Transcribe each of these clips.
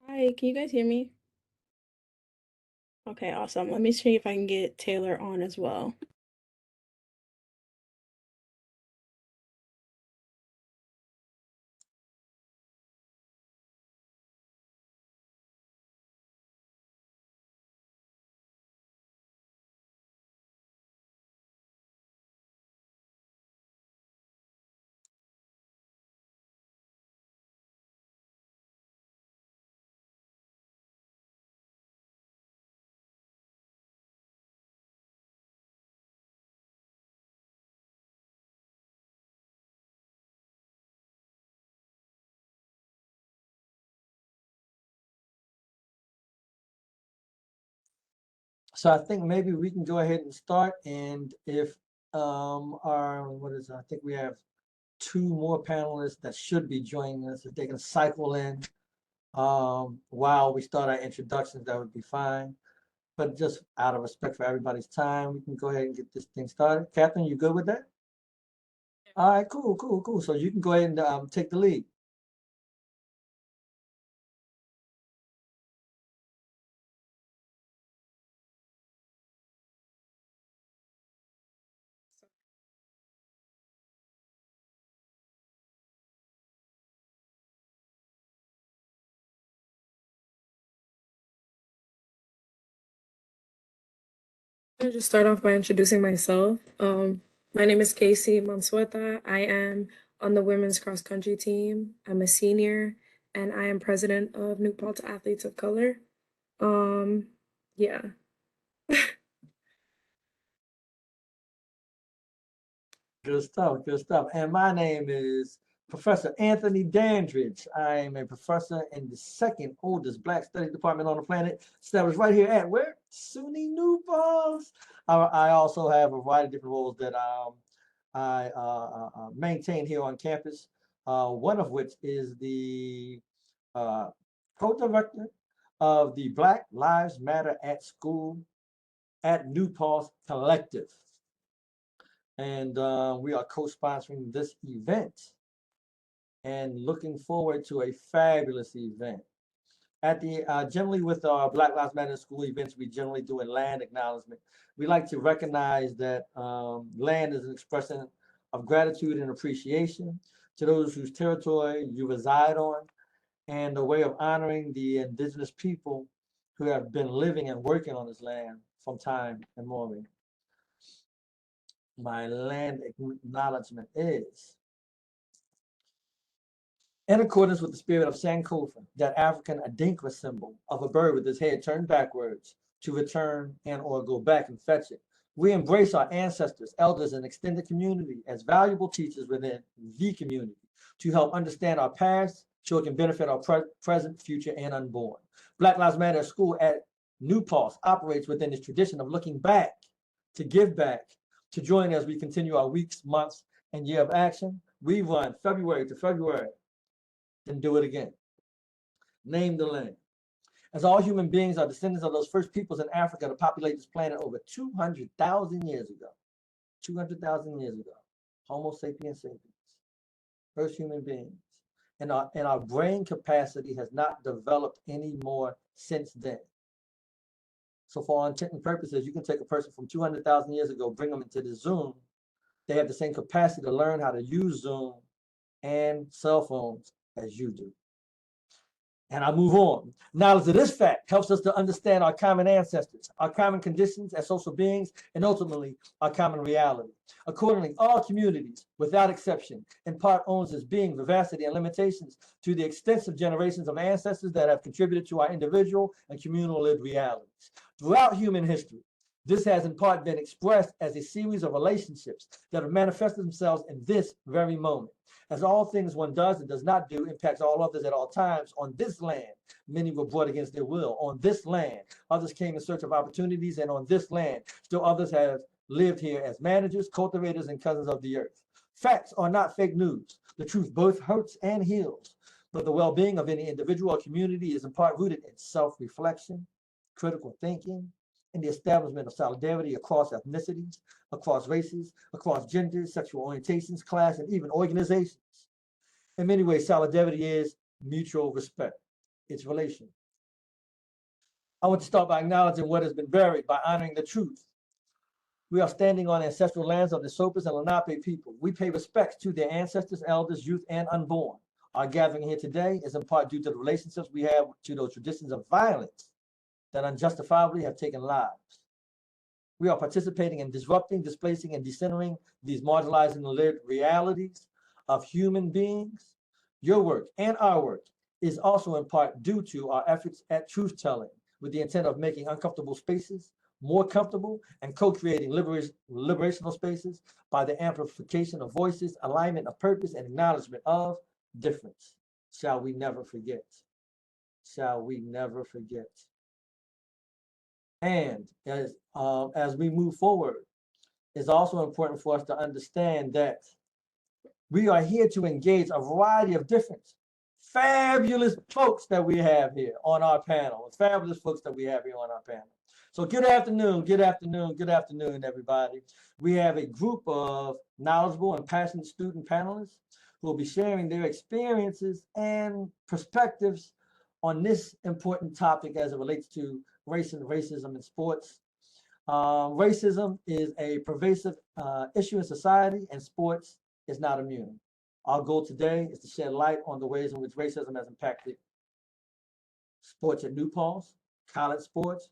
Hi, can you guys hear me? Okay, awesome. Let me see if I can get Taylor on as well. So I think maybe we can go ahead and start. And if I think we have two more panelists that should be joining us. If they can cycle in while we start our introductions, that would be fine. But just out of respect for everybody's time, we can go ahead and get this thing started. Catherine, you good with that? All right, cool. So you can go ahead and take the lead. I'll just start off by introducing myself. My name is Casey Mansueta. I am on the women's cross country team. I'm a senior and I am president of New Paltz Athletes of Color. Yeah. Good stuff. And my name is Professor Anthony Dandridge. I am a professor in the second oldest Black Studies department on the planet, established right here at where? SUNY New Paltz. I also have a variety of different roles that I maintain here on campus, one of which is the co-director of the Black Lives Matter at School at New Paltz Collective. And we are co-sponsoring this event and looking forward to a fabulous event. At the generally with our Black Lives Matter school events, we generally do a land acknowledgement. We like to recognize that land is an expression of gratitude and appreciation to those whose territory you reside on, and a way of honoring the indigenous people who have been living and working on this land from time immemorial. My land acknowledgement is, in accordance with the spirit of Sankofa, that African Adinkra symbol of a bird with its head turned backwards to return and or go back and fetch it. We embrace our ancestors, elders, and extended community as valuable teachers within the community to help understand our past so it can benefit our present, future, and unborn. Black Lives Matter School at New Paltz operates within this tradition of looking back to give back, to join as we continue our weeks, months, and year of action. We run February to February, then do it again. Name the land. As all human beings are descendants of those first peoples in Africa to populate this planet over 200,000 years ago. 200,000 years ago. Homo sapiens sapiens. First human beings. And our brain capacity has not developed any more since then. So for all intent and purposes, you can take a person from 200,000 years ago, bring them into the Zoom. They have the same capacity to learn how to use Zoom and cell phones as you do. And I move on. Knowledge of this fact helps us to understand our common ancestors, our common conditions as social beings, and ultimately our common reality. Accordingly, all communities, without exception, in part owns as being vivacity and limitations to the extensive generations of ancestors that have contributed to our individual and communal lived realities. Throughout human history, this has in part been expressed as a series of relationships that have manifested themselves in this very moment. As all things one does and does not do impacts all others at all times. On this land, many were brought against their will. On this land, others came in search of opportunities, and on this land, still others have lived here as managers, cultivators, and cousins of the earth. Facts are not fake news. The truth both hurts and heals, but the well-being of any individual or community is in part rooted in self-reflection, critical thinking, and the establishment of solidarity across ethnicities, across races, across genders, sexual orientations, class, and even organizations. In many ways, solidarity is mutual respect. It's relational. I want to start by acknowledging what has been buried, by honoring the truth. We are standing on ancestral lands of the Sopus and Lenape people. We pay respects to their ancestors, elders, youth, and unborn. Our gathering here today is in part due to the relationships we have to those traditions of violence that unjustifiably have taken lives. We are participating in disrupting, displacing, and decentering these marginalizing lived realities of human beings. Your work and our work is also in part due to our efforts at truth-telling, with the intent of making uncomfortable spaces more comfortable and co-creating liberational spaces by the amplification of voices, alignment of purpose, and acknowledgement of difference. Shall we never forget? Shall we never forget? And as we move forward, it's also important for us to understand that we are here to engage a variety of different fabulous folks that we have here on our panel. Fabulous folks that we have here on our panel. So good afternoon, good afternoon, good afternoon, everybody. We have a group of knowledgeable and passionate student panelists who will be sharing their experiences and perspectives on this important topic as it relates to race and racism in sports. Racism is a pervasive issue in society, and sports is not immune. Our goal today is to shed light on the ways in which racism has impacted sports at New Paltz, college sports,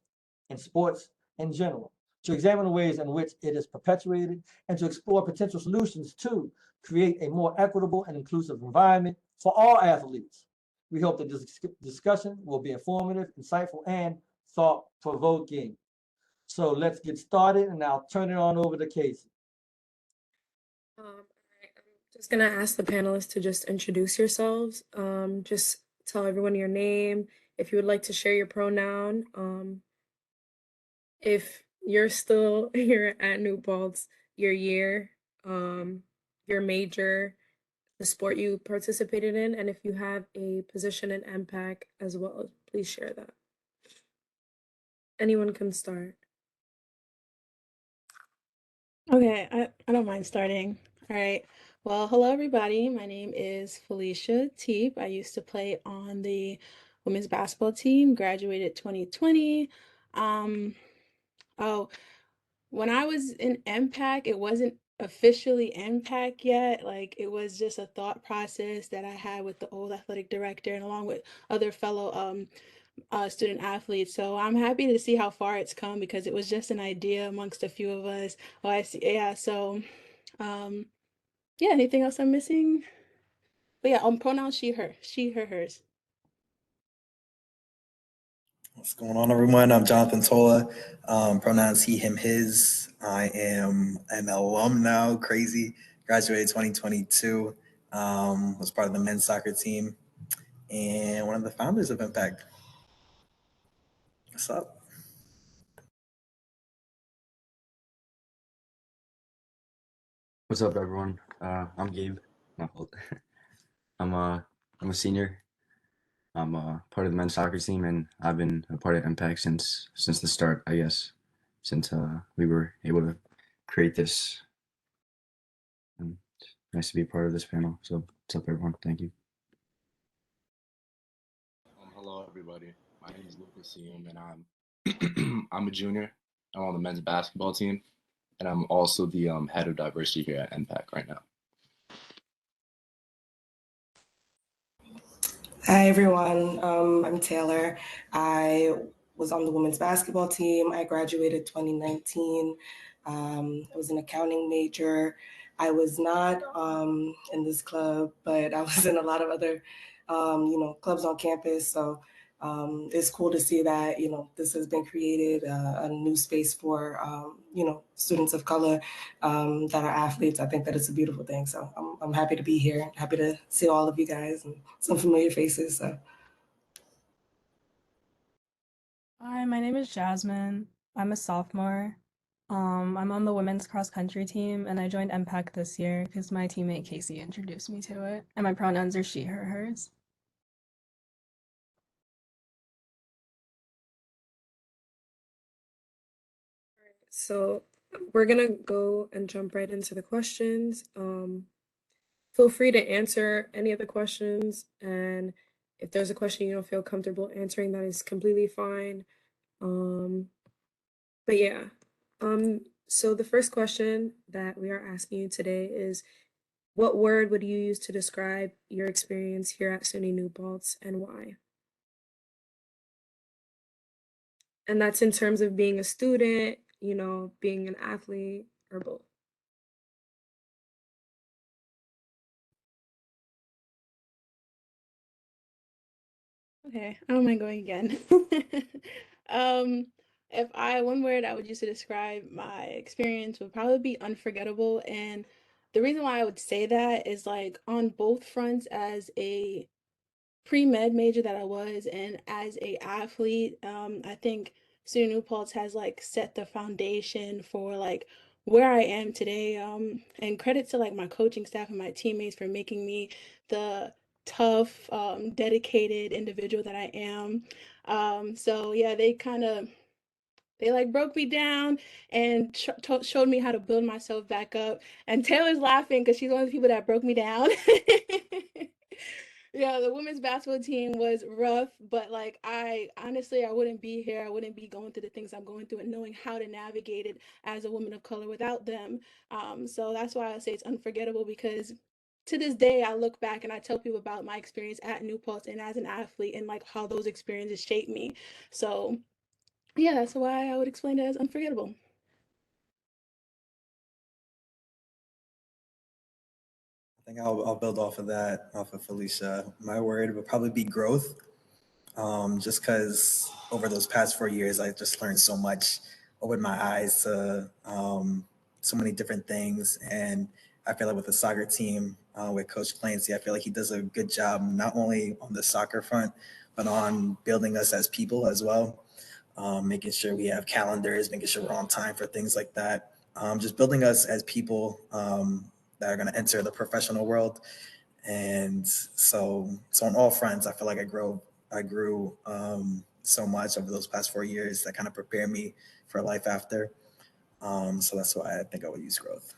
and sports in general, to examine the ways in which it is perpetuated, and to explore potential solutions to create a more equitable and inclusive environment for all athletes. We hope that this discussion will be informative, insightful, and thought-provoking. So let's get started, and I'll turn it on over to Casey. I'm just gonna ask the panelists to just introduce yourselves. Just tell everyone your name. If you would like to share your pronoun. If you're still here at New Paltz, your year, your major, the sport you participated in, and if you have a position in NPAC as well, please share that. Anyone can start. Okay, I don't mind starting. All right. Well, hello everybody. My name is Philesha Teape. I used to play on the women's basketball team, graduated 2020. Oh, when I was in NPAC, it wasn't officially NPAC yet. Like it was just a thought process that I had with the old athletic director and along with other fellow student athletes. So I'm happy to see how far it's come because it was just an idea amongst a few of us. Oh, I see. Yeah. So, yeah. Anything else I'm missing? But yeah, pronouns she, her, hers. What's going on, everyone? I'm Jonathan Tola. Pronouns he, him, his. I am an alum now, crazy. Graduated 2022. Was part of the men's soccer team and one of the founders of Impact. What's up? What's up, everyone? I'm Gabe. I'm a senior. I'm part of the men's soccer team, and I've been a part of Impact since the start, I guess, since we were able to create this. And it's nice to be a part of this panel. So, what's up, everyone? Thank you. Hello, everybody. My name is Lucas Seyoum, and I'm a junior. I'm on the men's basketball team, and I'm also the head of diversity here at NPAC right now. Hi, everyone. I'm Taylor. I was on the women's basketball team. I graduated 2019. I was an accounting major. I was not in this club, but I was in a lot of other, clubs on campus. So it's cool to see that, this has been created, a new space for, students of color that are athletes. I think that it's a beautiful thing. So I'm happy to be here, happy to see all of you guys and some familiar faces. So. Hi, my name is Jazmyne. I'm a sophomore. I'm on the women's cross country team, and I joined NPAC this year because my teammate Casey introduced me to it. And my pronouns are she, her, hers. So we're gonna go and jump right into the questions. Feel free to answer any of the questions, and if there's a question you don't feel comfortable answering, that is completely fine. But yeah, so the first question that we are asking you today is, what word would you use to describe your experience here at SUNY New Paltz and why? And that's in terms of being a student, you know, being an athlete, or both. Okay, I don't mind going again. If one word I would use to describe my experience would probably be unforgettable. And the reason why I would say that is like on both fronts, as a pre-med major that I was and as a athlete, I think SUNY New Paltz has like set the foundation for like where I am today. And credit to like my coaching staff and my teammates for making me the tough, dedicated individual that I am. So yeah, they like broke me down and showed me how to build myself back up. And Taylor's laughing because she's one of the people that broke me down. Yeah, the women's basketball team was rough, but like I honestly I wouldn't be here. I wouldn't be going through the things I'm going through and knowing how to navigate it as a woman of color without them. So that's why I say it's unforgettable, because to this day I look back and I tell people about my experience at New Paltz and as an athlete and like how those experiences shaped me. So yeah, that's why I would explain it as unforgettable. I think I'll build off of that, off of Philesha. My word would probably be growth. Just because over those past 4 years, I just learned so much, opened my eyes to so many different things. And I feel like with the soccer team, with Coach Clancy, I feel like he does a good job, not only on the soccer front, but on building us as people as well. Making sure we have calendars, making sure we're on time for things like that. Just building us as people that are going to enter the professional world. And so on all fronts, I feel like I grew so much over those past 4 years that kind of prepared me for life after. So that's why I think I would use growth.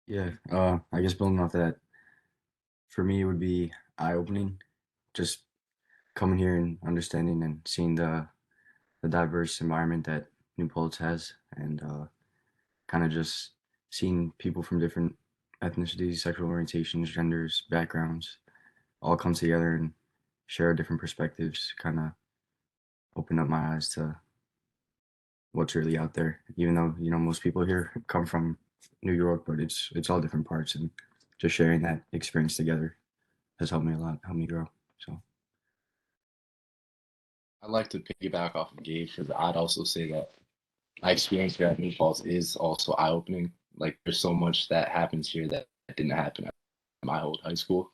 Yeah, I guess building off that, for me, it would be eye-opening. Just coming here and understanding and seeing the diverse environment that New Paltz has, and kind of just seeing people from different ethnicities, sexual orientations, genders, backgrounds, all come together and share different perspectives, kind of open up my eyes to what's really out there. Even though, you know, most people here come from New York, but it's all different parts, and just sharing that experience together has helped me a lot, helped me grow. So I'd like to piggyback off of Gabe because I'd also say that my experience here at New Paltz is also eye-opening. Like there's so much that happens here that didn't happen at my old high school.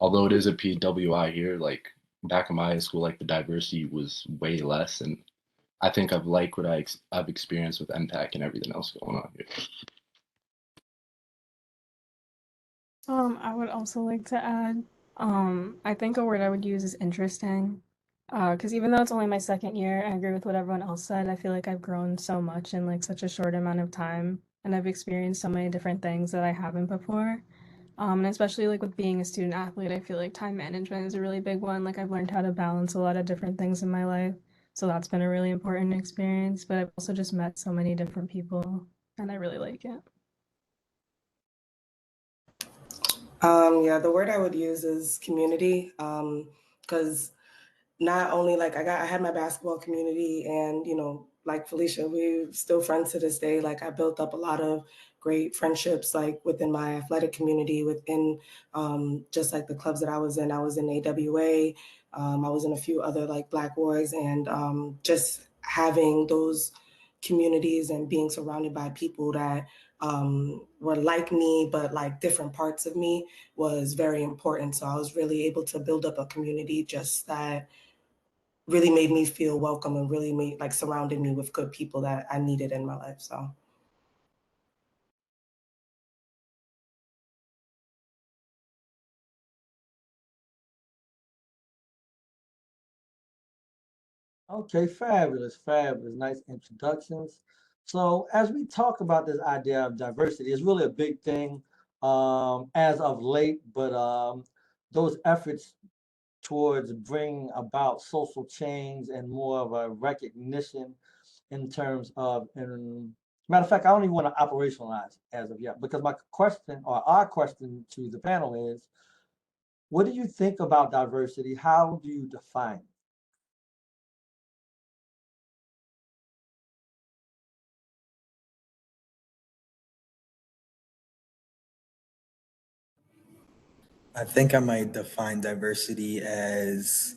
Although it is a PWI here, like back in my high school, like the diversity was way less, and I think I've liked what I've experienced with NPAC and everything else going on here. I would also like to add, I think a word I would use is interesting. Because even though it's only my second year, I agree with what everyone else said. I feel like I've grown so much in like such a short amount of time, and I've experienced so many different things that I haven't before. And especially like with being a student athlete, I feel like time management is a really big one. Like I've learned how to balance a lot of different things in my life. So that's been a really important experience. But I've also just met so many different people, and I really like it. Yeah, the word I would use is community, because not only like I had my basketball community, and like Philesha, we're still friends to this day. Like I built up a lot of great friendships like within my athletic community, within just like the clubs that I was in. I was in AWA, I was in a few other like Black Boys, and just having those communities and being surrounded by people that were like me, but like different parts of me was very important. So I was really able to build up a community just that really made me feel welcome and really made like surrounded me with good people that I needed in my life. So. Okay, fabulous, fabulous. Nice introductions. So as we talk about this idea of diversity, it's really a big thing as of late, but those efforts towards bringing about social change and more of a recognition in terms of, matter of fact, I don't even want to operationalize as of yet, because my question or our question to the panel is, what do you think about diversity? How do you define it? I think I might define diversity as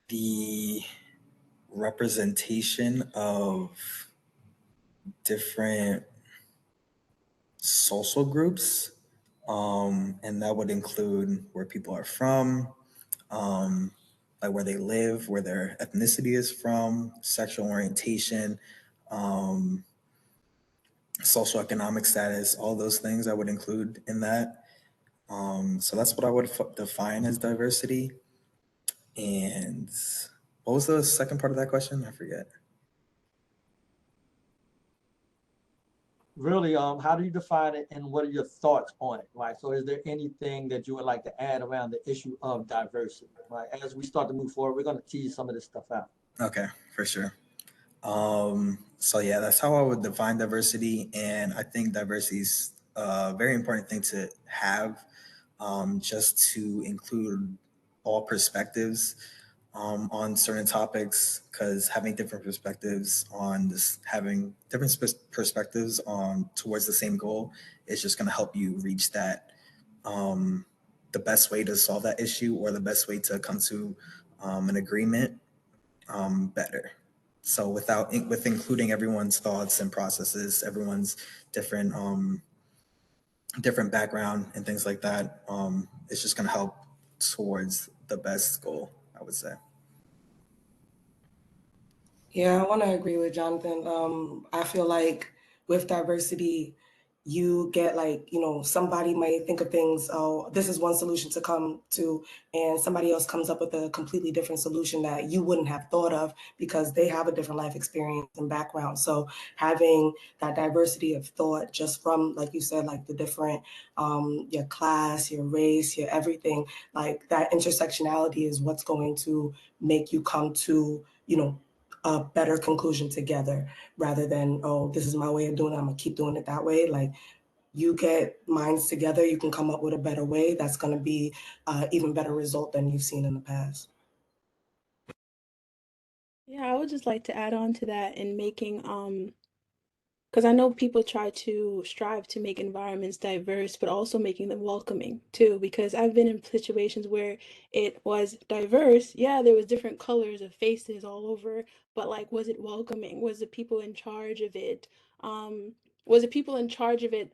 the representation of different social groups. And that would include where people are from, um, like where they live, where their ethnicity is from, sexual orientation, um, socioeconomic status, all those things I would include in that. So that's what I would define as diversity. And what was the second part of that question? I forget. Really, how do you define it and what are your thoughts on it, right? So is there anything that you would like to add around the issue of diversity, right? As we start to move forward, we're going to tease some of this stuff out. Okay, for sure. So yeah, that's how I would define diversity. And I think diversity is a very important thing to have, just to include all perspectives on certain topics, because having different perspectives on this, having different perspectives on towards the same goal is just going to help you reach that, the best way to solve that issue or the best way to come to an agreement better. So with including everyone's thoughts and processes, everyone's different different background and things like that, it's just going to help towards the best goal, I would say. Yeah, I want to agree with Jonathan. I feel like with diversity, you get like, somebody might think of things, oh, this is one solution to come to, and somebody else comes up with a completely different solution that you wouldn't have thought of because they have a different life experience and background. So having that diversity of thought just from, like you said, like the different, your class, your race, your everything, like that intersectionality is what's going to make you come to, a better conclusion together rather than, oh, this is my way of doing it, I'm gonna keep doing it that way. Like you get minds together, you can come up with a better way that's gonna be even better result than you've seen in the past. Yeah, I would just like to add on to that in making because I know people try to strive to make environments diverse, but also making them welcoming too. Because I've been in situations where it was diverse. Yeah, there was different colors of faces all over, but like, was it welcoming? Was the people in charge of it? Um, was the people in charge of it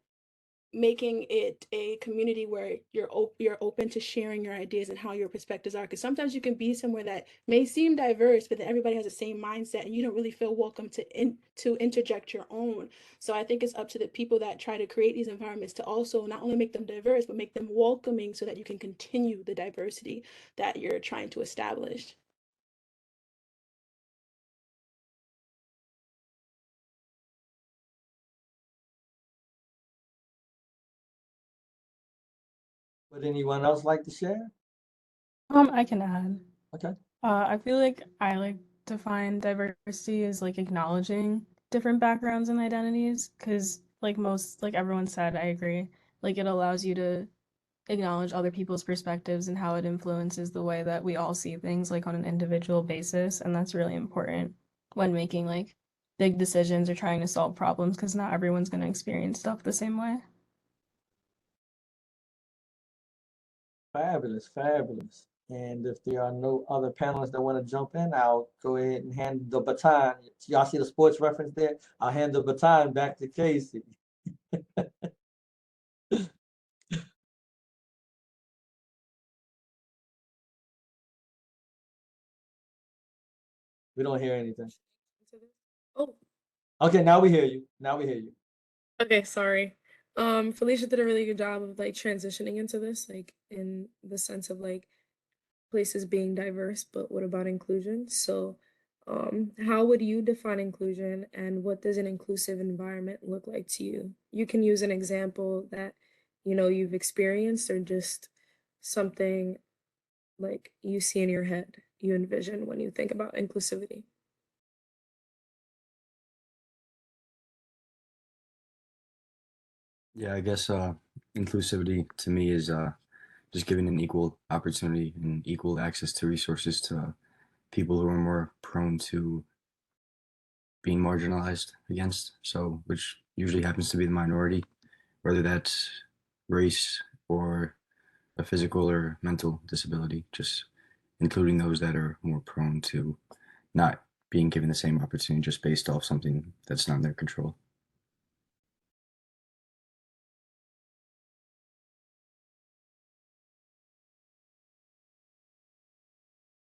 making it a community where you're open to sharing your ideas and how your perspectives are, because sometimes you can be somewhere that may seem diverse but then everybody has the same mindset and you don't really feel welcome to interject your own. So I think it's up to the people that try to create these environments to also not only make them diverse but make them welcoming so that you can continue the diversity that you're trying to establish. Would anyone else like to share? I can add. Okay. I feel like I like to find diversity as like acknowledging different backgrounds and identities, because like everyone said, I agree. Like it allows you to acknowledge other people's perspectives and how it influences the way that we all see things like on an individual basis, and that's really important when making like big decisions or trying to solve problems, because not everyone's going to experience stuff the same way. Fabulous, fabulous. And if there are no other panelists that want to jump in, I'll go ahead and hand the baton. Y'all see the sports reference there? I'll hand the baton back to Casey. We don't hear anything. Oh, Okay, now we hear you. Now we hear you. okay, sorry. Philesha did a really good job of like transitioning into this, like in the sense of like places being diverse, but what about inclusion? So, how would you define inclusion and what does an inclusive environment look like to you? You can use an example that, you've experienced or just something like you see in your head, you envision when you think about inclusivity. Yeah, I guess inclusivity to me is just giving an equal opportunity and equal access to resources to people who are more prone to being marginalized against. So, which usually happens to be the minority, whether that's race or a physical or mental disability, just including those that are more prone to not being given the same opportunity just based off something that's not in their control.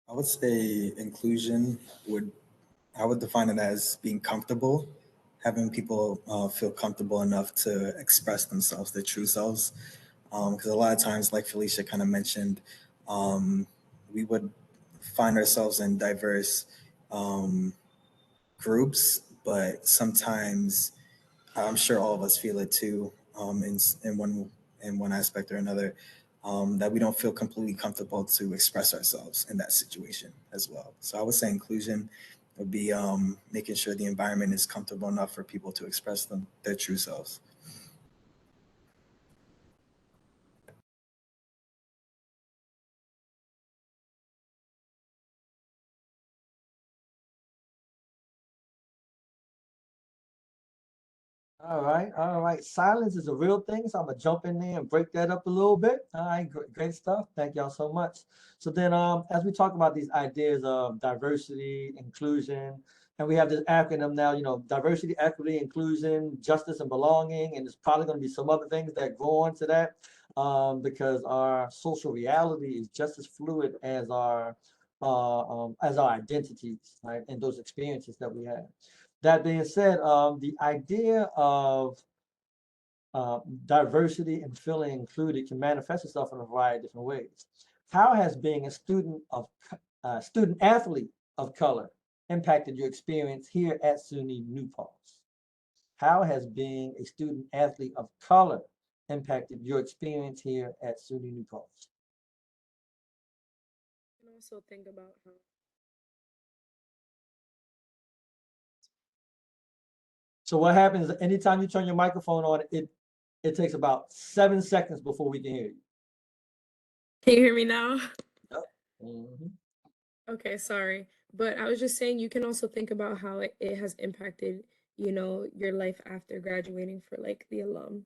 I would say inclusion would, I would define it as being comfortable, having people feel comfortable enough to express themselves, their true selves. Because a lot of times, like Philesha kind of mentioned, we would find ourselves in diverse um, groups, but sometimes I'm sure all of us feel it too, in one aspect or another, that we don't feel completely comfortable to express ourselves in that situation as well. So I would say inclusion would be making sure the environment is comfortable enough for people to express their true selves. All right. Silence is a real thing, so I'm gonna jump in there and break that up a little bit. All right, great stuff. Thank y'all so much. So then, as we talk about these ideas of diversity, inclusion, and we have this acronym now, diversity, equity, inclusion, justice, and belonging, and there's probably going to be some other things that go on to that, because our social reality is just as fluid as our identities, right, and those experiences that we have. That being said, the idea of diversity and feeling included can manifest itself in a variety of different ways. How has being a student athlete of color impacted your experience here at SUNY New Paltz? How has being a student athlete of color impacted your experience here at SUNY New Paltz? You can also think about how So what happens is anytime you turn your microphone on, it takes about 7 seconds before we can hear you. Can you hear me now? Mhm. Okay, sorry. But I was just saying you can also think about how it has impacted, your life after graduating for like the alum.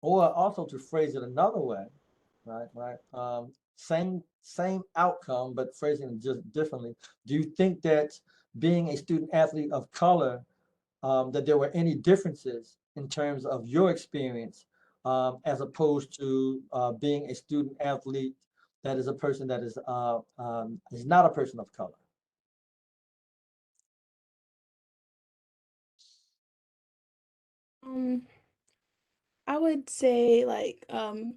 Or also to phrase it another way, right? Same outcome, but phrasing it just differently. Do you think that being a student athlete of color, that there were any differences in terms of your experience, as opposed to being a student athlete that is a person that is not a person of color? Um, I would say like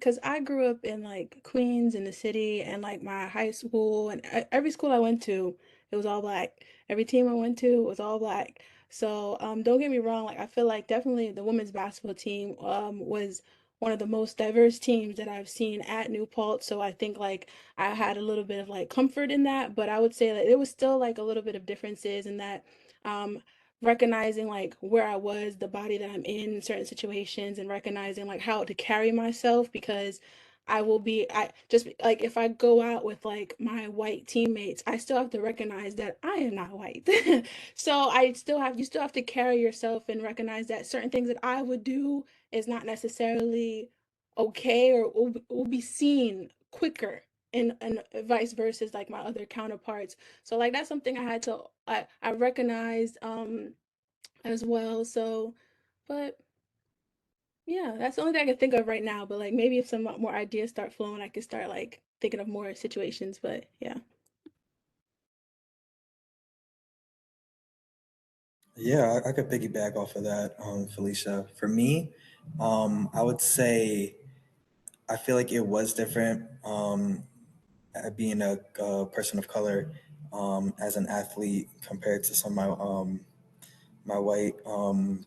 cuz I grew up in like Queens in the city and like my high school and every school I went to it was all black. Every team I went to was all black. So don't get me wrong, like I feel like definitely the women's basketball team was one of the most diverse teams that I've seen at New Paltz. So I think like I had a little bit of like comfort in that, but I would say that it was still like a little bit of differences in that um recognizing like where I was, the body that I'm in certain situations, and recognizing like how to carry myself because I just like if I go out with like my white teammates, I still have to recognize that I am not white. So you still have to carry yourself and recognize that certain things that I would do is not necessarily okay or will be seen quicker and vice versa like my other counterparts. So like that's something I had to I recognized as well. So But yeah, that's the only thing I can think of right now. But like maybe if some more ideas start flowing, I could start like thinking of more situations. But yeah. Yeah, I could piggyback off of that, Felicia. For me, I would say I feel like it was different being a person of color as an athlete compared to some of my white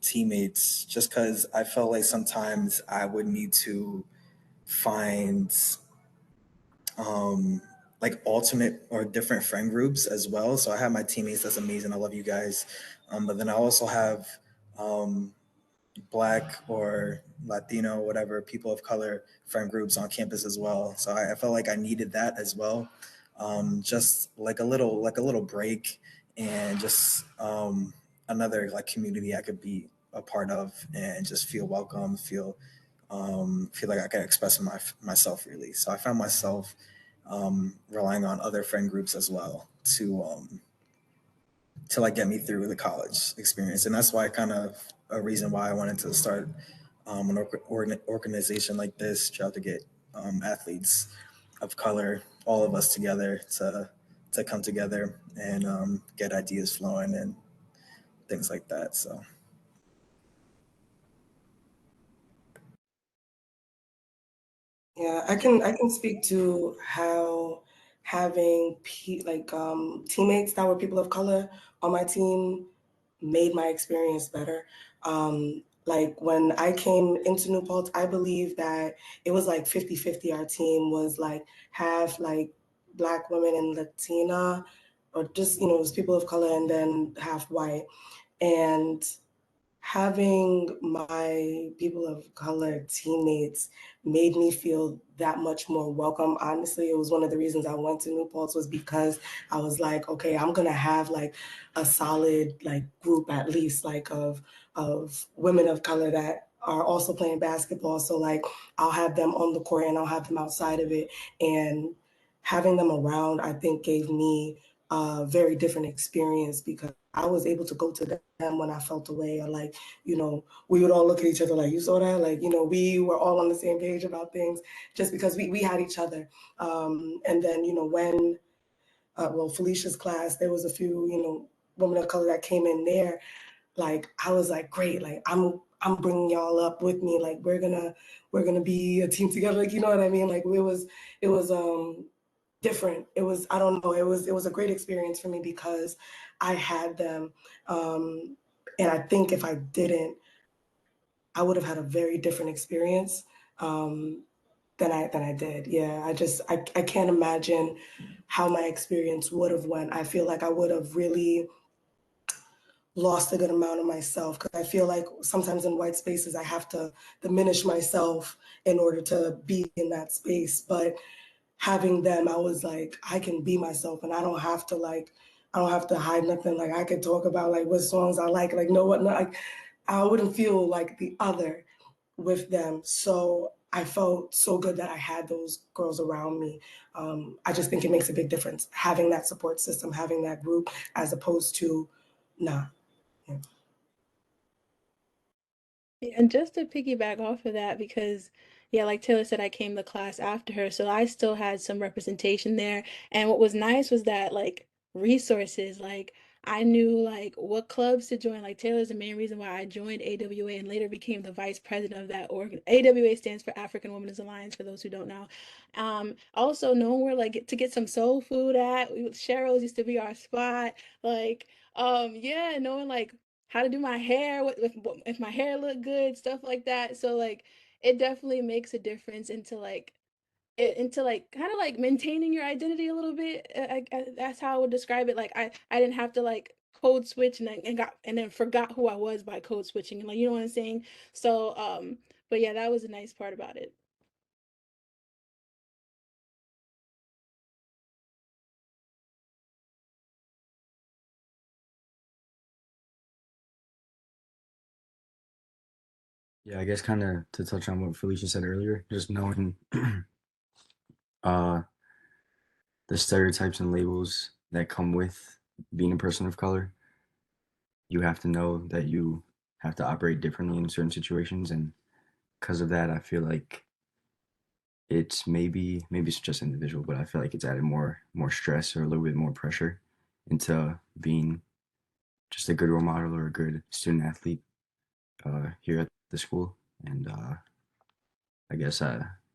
teammates, just because I felt like sometimes I would need to find um, like alternate or different friend groups as well. So I have my teammates. That's amazing. I love you guys. But then I also have um, Black or Latino, whatever, people of color friend groups on campus as well. So I felt like I needed that as well. Just like a little break and just another like community I could be a part of and just feel welcome, feel like I can express myself really. So I found myself relying on other friend groups as well to like get me through the college experience, and that's why kind of a reason why I wanted to start an organization like this, try to get athletes of color, all of us together to come together and get ideas flowing and things like that. So Yeah, I can speak to how having teammates that were people of color on my team made my experience better. Like when I came into New Paltz, I believe that it was like 50-50. Our team was like half like Black women and Latina, or just, it was people of color, and then half white. And having my people of color teammates made me feel that much more welcome. Honestly, it was one of the reasons I went to New Paltz, was because I was like, okay, I'm gonna have like a solid like group at least like of women of color that are also playing basketball. So like I'll have them on the court and I'll have them outside of it. And having them around, I think, gave me a very different experience, because I was able to go to them when I felt away, or like, we would all look at each other like, you saw that? Like, we were all on the same page about things, just because we had each other. And then, when, Philesha's class, there was a few, women of color that came in there. Like, I was like, great, like, I'm bringing y'all up with me. Like, we're gonna be a team together. Like, you know what I mean? Like, it was different. It was, I don't know, it was a great experience for me because I had them. And I think if I didn't, I would have had a very different experience than I did. Yeah, I can't imagine how my experience would have went. I feel like I would have really lost a good amount of myself, because I feel like sometimes in white spaces I have to diminish myself in order to be in that space. But having them, I was like, I can be myself, and I don't have to hide nothing. Like, I could talk about like what songs I like no what not, like I wouldn't feel like the other with them. So I felt so good that I had those girls around me. I just think it makes a big difference having that support system, having that group, as opposed to not. Yeah. Yeah, and just to piggyback off of that, because yeah, like Taylor said, I came to class after her, so I still had some representation there. And what was nice was that like resources, like I knew like what clubs to join. Like Taylor's the main reason why I joined AWA and later became the vice president of that organ. AWA stands for African Women's Alliance, for those who don't know. Also knowing where like to get some soul food at. Cheryl's used to be our spot. Like, yeah, knowing like how to do my hair, if my hair look good, stuff like that. So like it definitely makes a difference into like kind of like maintaining your identity a little bit. That's how I would describe it. Like I didn't have to like code switch and then forgot who I was by code switching, and like, you know what I'm saying. So but yeah, that was a nice part about it. Yeah, I guess kind of to touch on what Felicia said earlier, just knowing uh the stereotypes and labels that come with being a person of color. You have to know that you have to operate differently in certain situations, and because of that, I feel like it's maybe it's just individual, but I feel like it's added more stress or a little bit more pressure into being just a good role model or a good student athlete here at the school. And I guess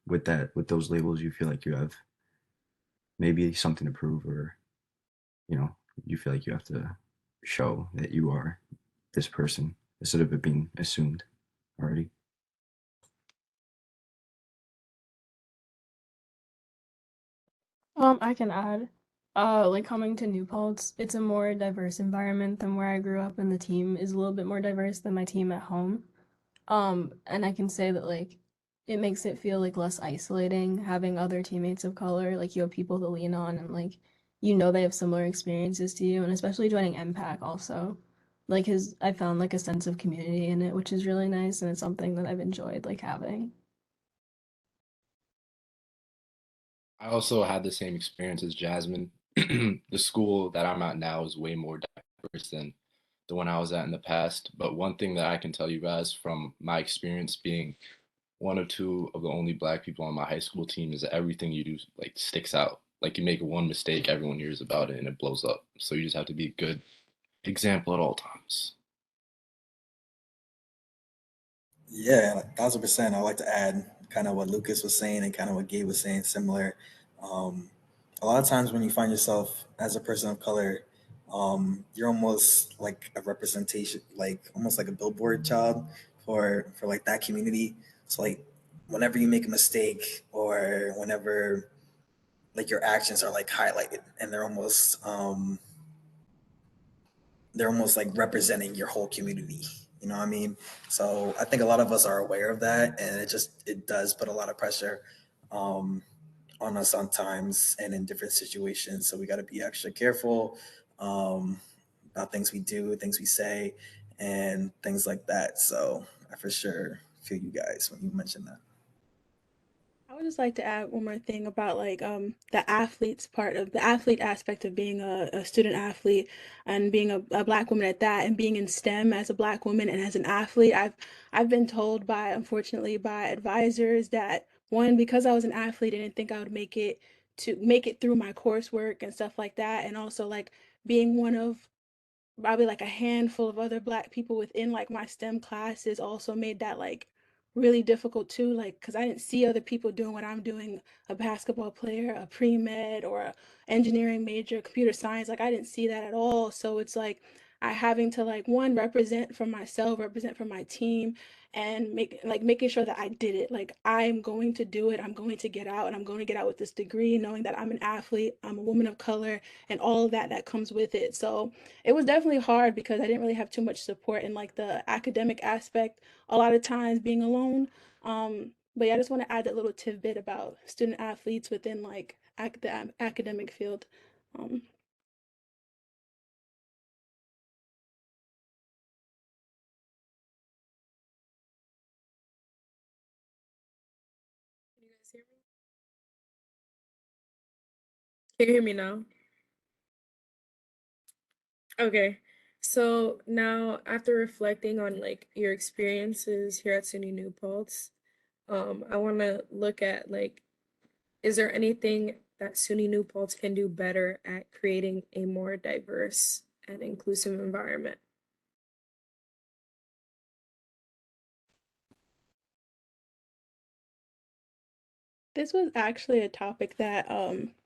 with those labels, you feel like you have maybe something to prove, or you know, you feel like you have to show that you are this person instead of it being assumed already. I can add, like coming to New Paltz, it's a more diverse environment than where I grew up, and the team is a little bit more diverse than my team at home. And I can say that like it makes it feel like less isolating having other teammates of color, like you have people to lean on and like you know they have similar experiences to you, and especially joining NPAC also. Like his I found like a sense of community in it, which is really nice and it's something that I've enjoyed like having. I also had the same experience as Jazmyne. The school that I'm at now is way more diverse than the one I was at in the past. But one thing that I can tell you guys from my experience being one or two of the only black people on my high school team is that everything you do like sticks out. Like you make one mistake, everyone hears about it and it blows up. So you just have to be a good example at all times. Yeah, 1000%. I'd like to add kind of what Lucas was saying and kind of what Gabe was saying, similar. Um, a lot of times when you find yourself as a person of color, you're almost like a representation, like almost like a billboard child for like that community. So like whenever you make a mistake or whenever like your actions are like highlighted and they're almost like representing your whole community. You know what I mean? So I think a lot of us are aware of that, and it does put a lot of pressure um, on us sometimes and in different situations. So we got to be extra careful about things we do, things we say, and things like that. So I for sure feel you guys when you mentioned that. I would just like to add one more thing about like the athletes part of the athlete aspect of being a student athlete and being a black woman at that and being in STEM as a black woman and as an athlete. I've been told by unfortunately by advisors that one, because I was an athlete, I didn't think I would make it through my coursework and stuff like that. And also like being one of probably like a handful of other black people within like my STEM classes also made that like really difficult too, like because I didn't see other people doing what I'm doing, a basketball player, a pre-med, or a engineering major, computer science. Like I didn't see that at all. So it's like I having to like one represent for myself, represent for my team, and making sure that I did it. Like I'm going to do it. I'm going to get out, and I'm going to get out with this degree, knowing that I'm an athlete, I'm a woman of color, and all of that that comes with it. So it was definitely hard because I didn't really have too much support in like the academic aspect, a lot of times being alone. But yeah, I just want to add that little tidbit about student athletes within like the academic field. Um, Can you guys hear me? Can you hear me now? Okay. So now after reflecting on like your experiences here at SUNY New Paltz, I want to look at like, is there anything that SUNY New Paltz can do better at creating a more diverse and inclusive environment? This was actually a topic that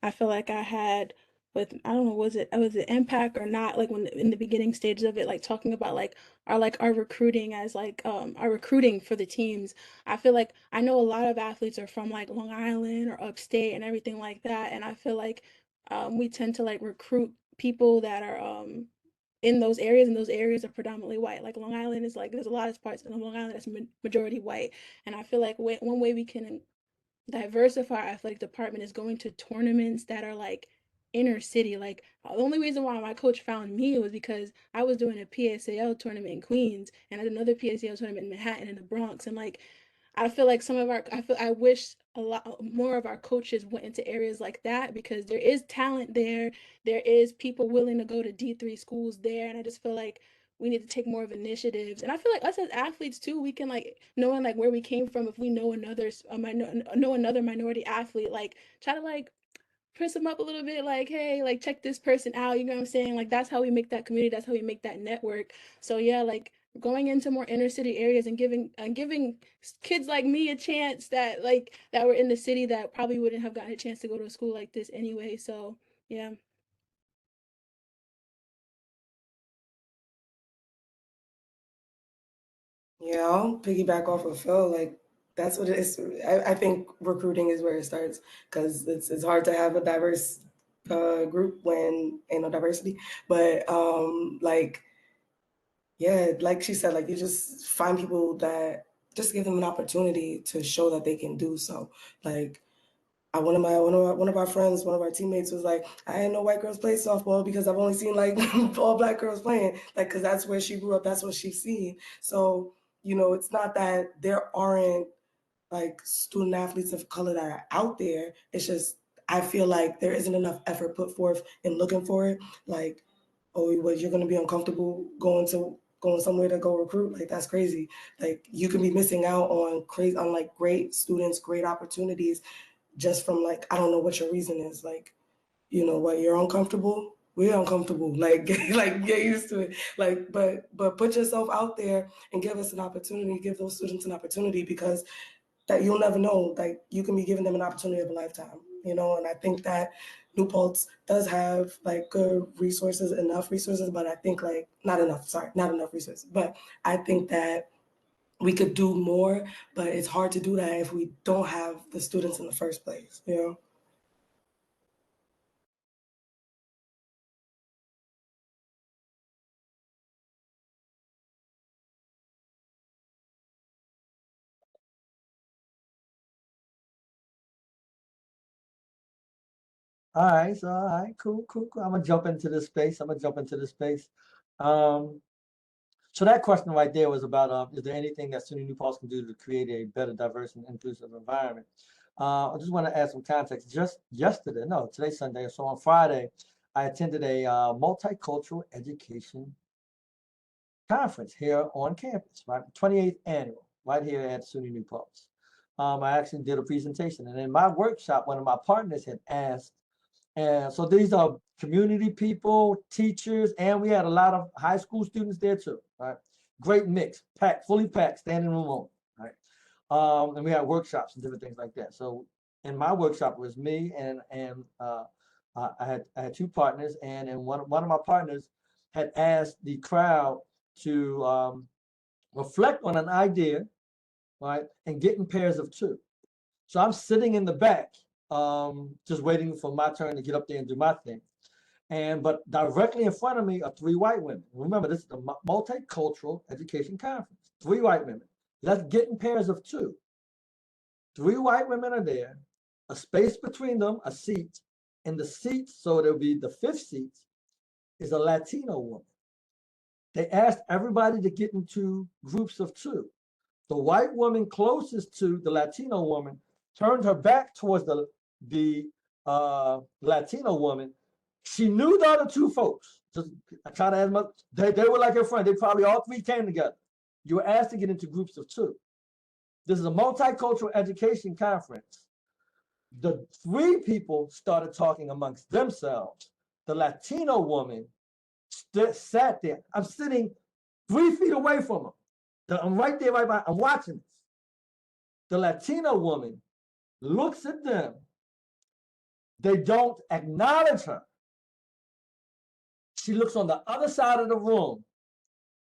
I feel like I had with I don't know was it impact or not like when in the beginning stages of it like talking about our recruiting as like our recruiting for the teams. I feel like I know a lot of athletes are from like Long Island or upstate and everything like that, and I feel like we tend to like recruit people that are in those areas, and those areas are predominantly white. Like Long Island is like there's a lot of parts of Long Island that's majority white, and I feel like one way we can diversify our athletic department is going to tournaments that are like inner city. Like the only reason why my coach found me was because I was doing a PSAL tournament in Queens and I did another PSAL tournament in Manhattan in the Bronx. And like I feel like I wish a lot more of our coaches went into areas like that because there is talent there. There is people willing to go to D3 schools there. And I just feel like we need to take more of initiatives. And I feel like us as athletes too, we can like knowing like where we came from. If we know know another minority athlete, like try to like press them up a little bit, like, hey, like check this person out. You know what I'm saying? Like that's how we make that community. That's how we make that network. So yeah, like going into more inner city areas and giving kids like me a chance that were in the city that probably wouldn't have gotten a chance to go to a school like this anyway. So yeah. Yeah, I'll piggyback off of Phil. Like that's what it is. I think recruiting is where it starts because it's hard to have a diverse group when ain't no diversity. But like yeah, like she said, like you just find people that just give them an opportunity to show that they can do so. Like one of our friends, one of our teammates was like, I didn't know white girls play softball because I've only seen like all black girls playing, like because that's where she grew up, that's what she's seen. So it's not that there aren't like student athletes of color that are out there. It's just I feel like there isn't enough effort put forth in looking for it. Like, oh, what, you're gonna be uncomfortable going somewhere to go recruit? Like that's crazy. Like you can be missing out on like great students, great opportunities just from like I don't know what your reason is. Like, what, you're uncomfortable? We're uncomfortable. Like like get used to it. Like but put yourself out there and give us an opportunity, give those students an opportunity because that you'll never know. Like you can be giving them an opportunity of a lifetime, and I think that New Paltz does have like good resources, enough resources, but I think like not enough resources. But I think that we could do more, but it's hard to do that if we don't have the students in the first place. All right, cool. I'm gonna jump into this space. So that question right there was about is there anything that SUNY New Paltz can do to create a better, diverse, and inclusive environment? I just want to add some context. Just yesterday, no, today's Sunday, so on Friday, I attended a multicultural education conference here on campus, right? 28th annual, right here at SUNY New Paltz. I actually did a presentation, and in my workshop, one of my partners had asked, and so these are community people, teachers, and we had a lot of high school students there too, right? Great mix, fully packed, standing room only, right? And we had workshops and different things like that. So in my workshop it was me and I had two partners, and one of my partners had asked the crowd to reflect on an idea, right, and get in pairs of two. So I'm sitting in the back, just waiting for my turn to get up there and do my thing. But directly in front of me are three white women. Remember, this is the multicultural education conference. Three white women. Let's get in pairs of two. Three white women are there, a space between them, a seat, and the seat, so there'll be the fifth seat, is a Latino woman. They asked everybody to get into groups of two. The white woman closest to the Latino woman turned her back towards the Latino woman. She knew the other two folks. Just I try to ask much. They were like her friend. They probably all three came together. You were asked to get into groups of two. This is a multicultural education conference. The three people started talking amongst themselves. The Latino woman sat there. I'm sitting 3 feet away from her. I'm right there, right by. I'm watching this. The Latino woman looks at them. They don't acknowledge her. She looks on the other side of the room.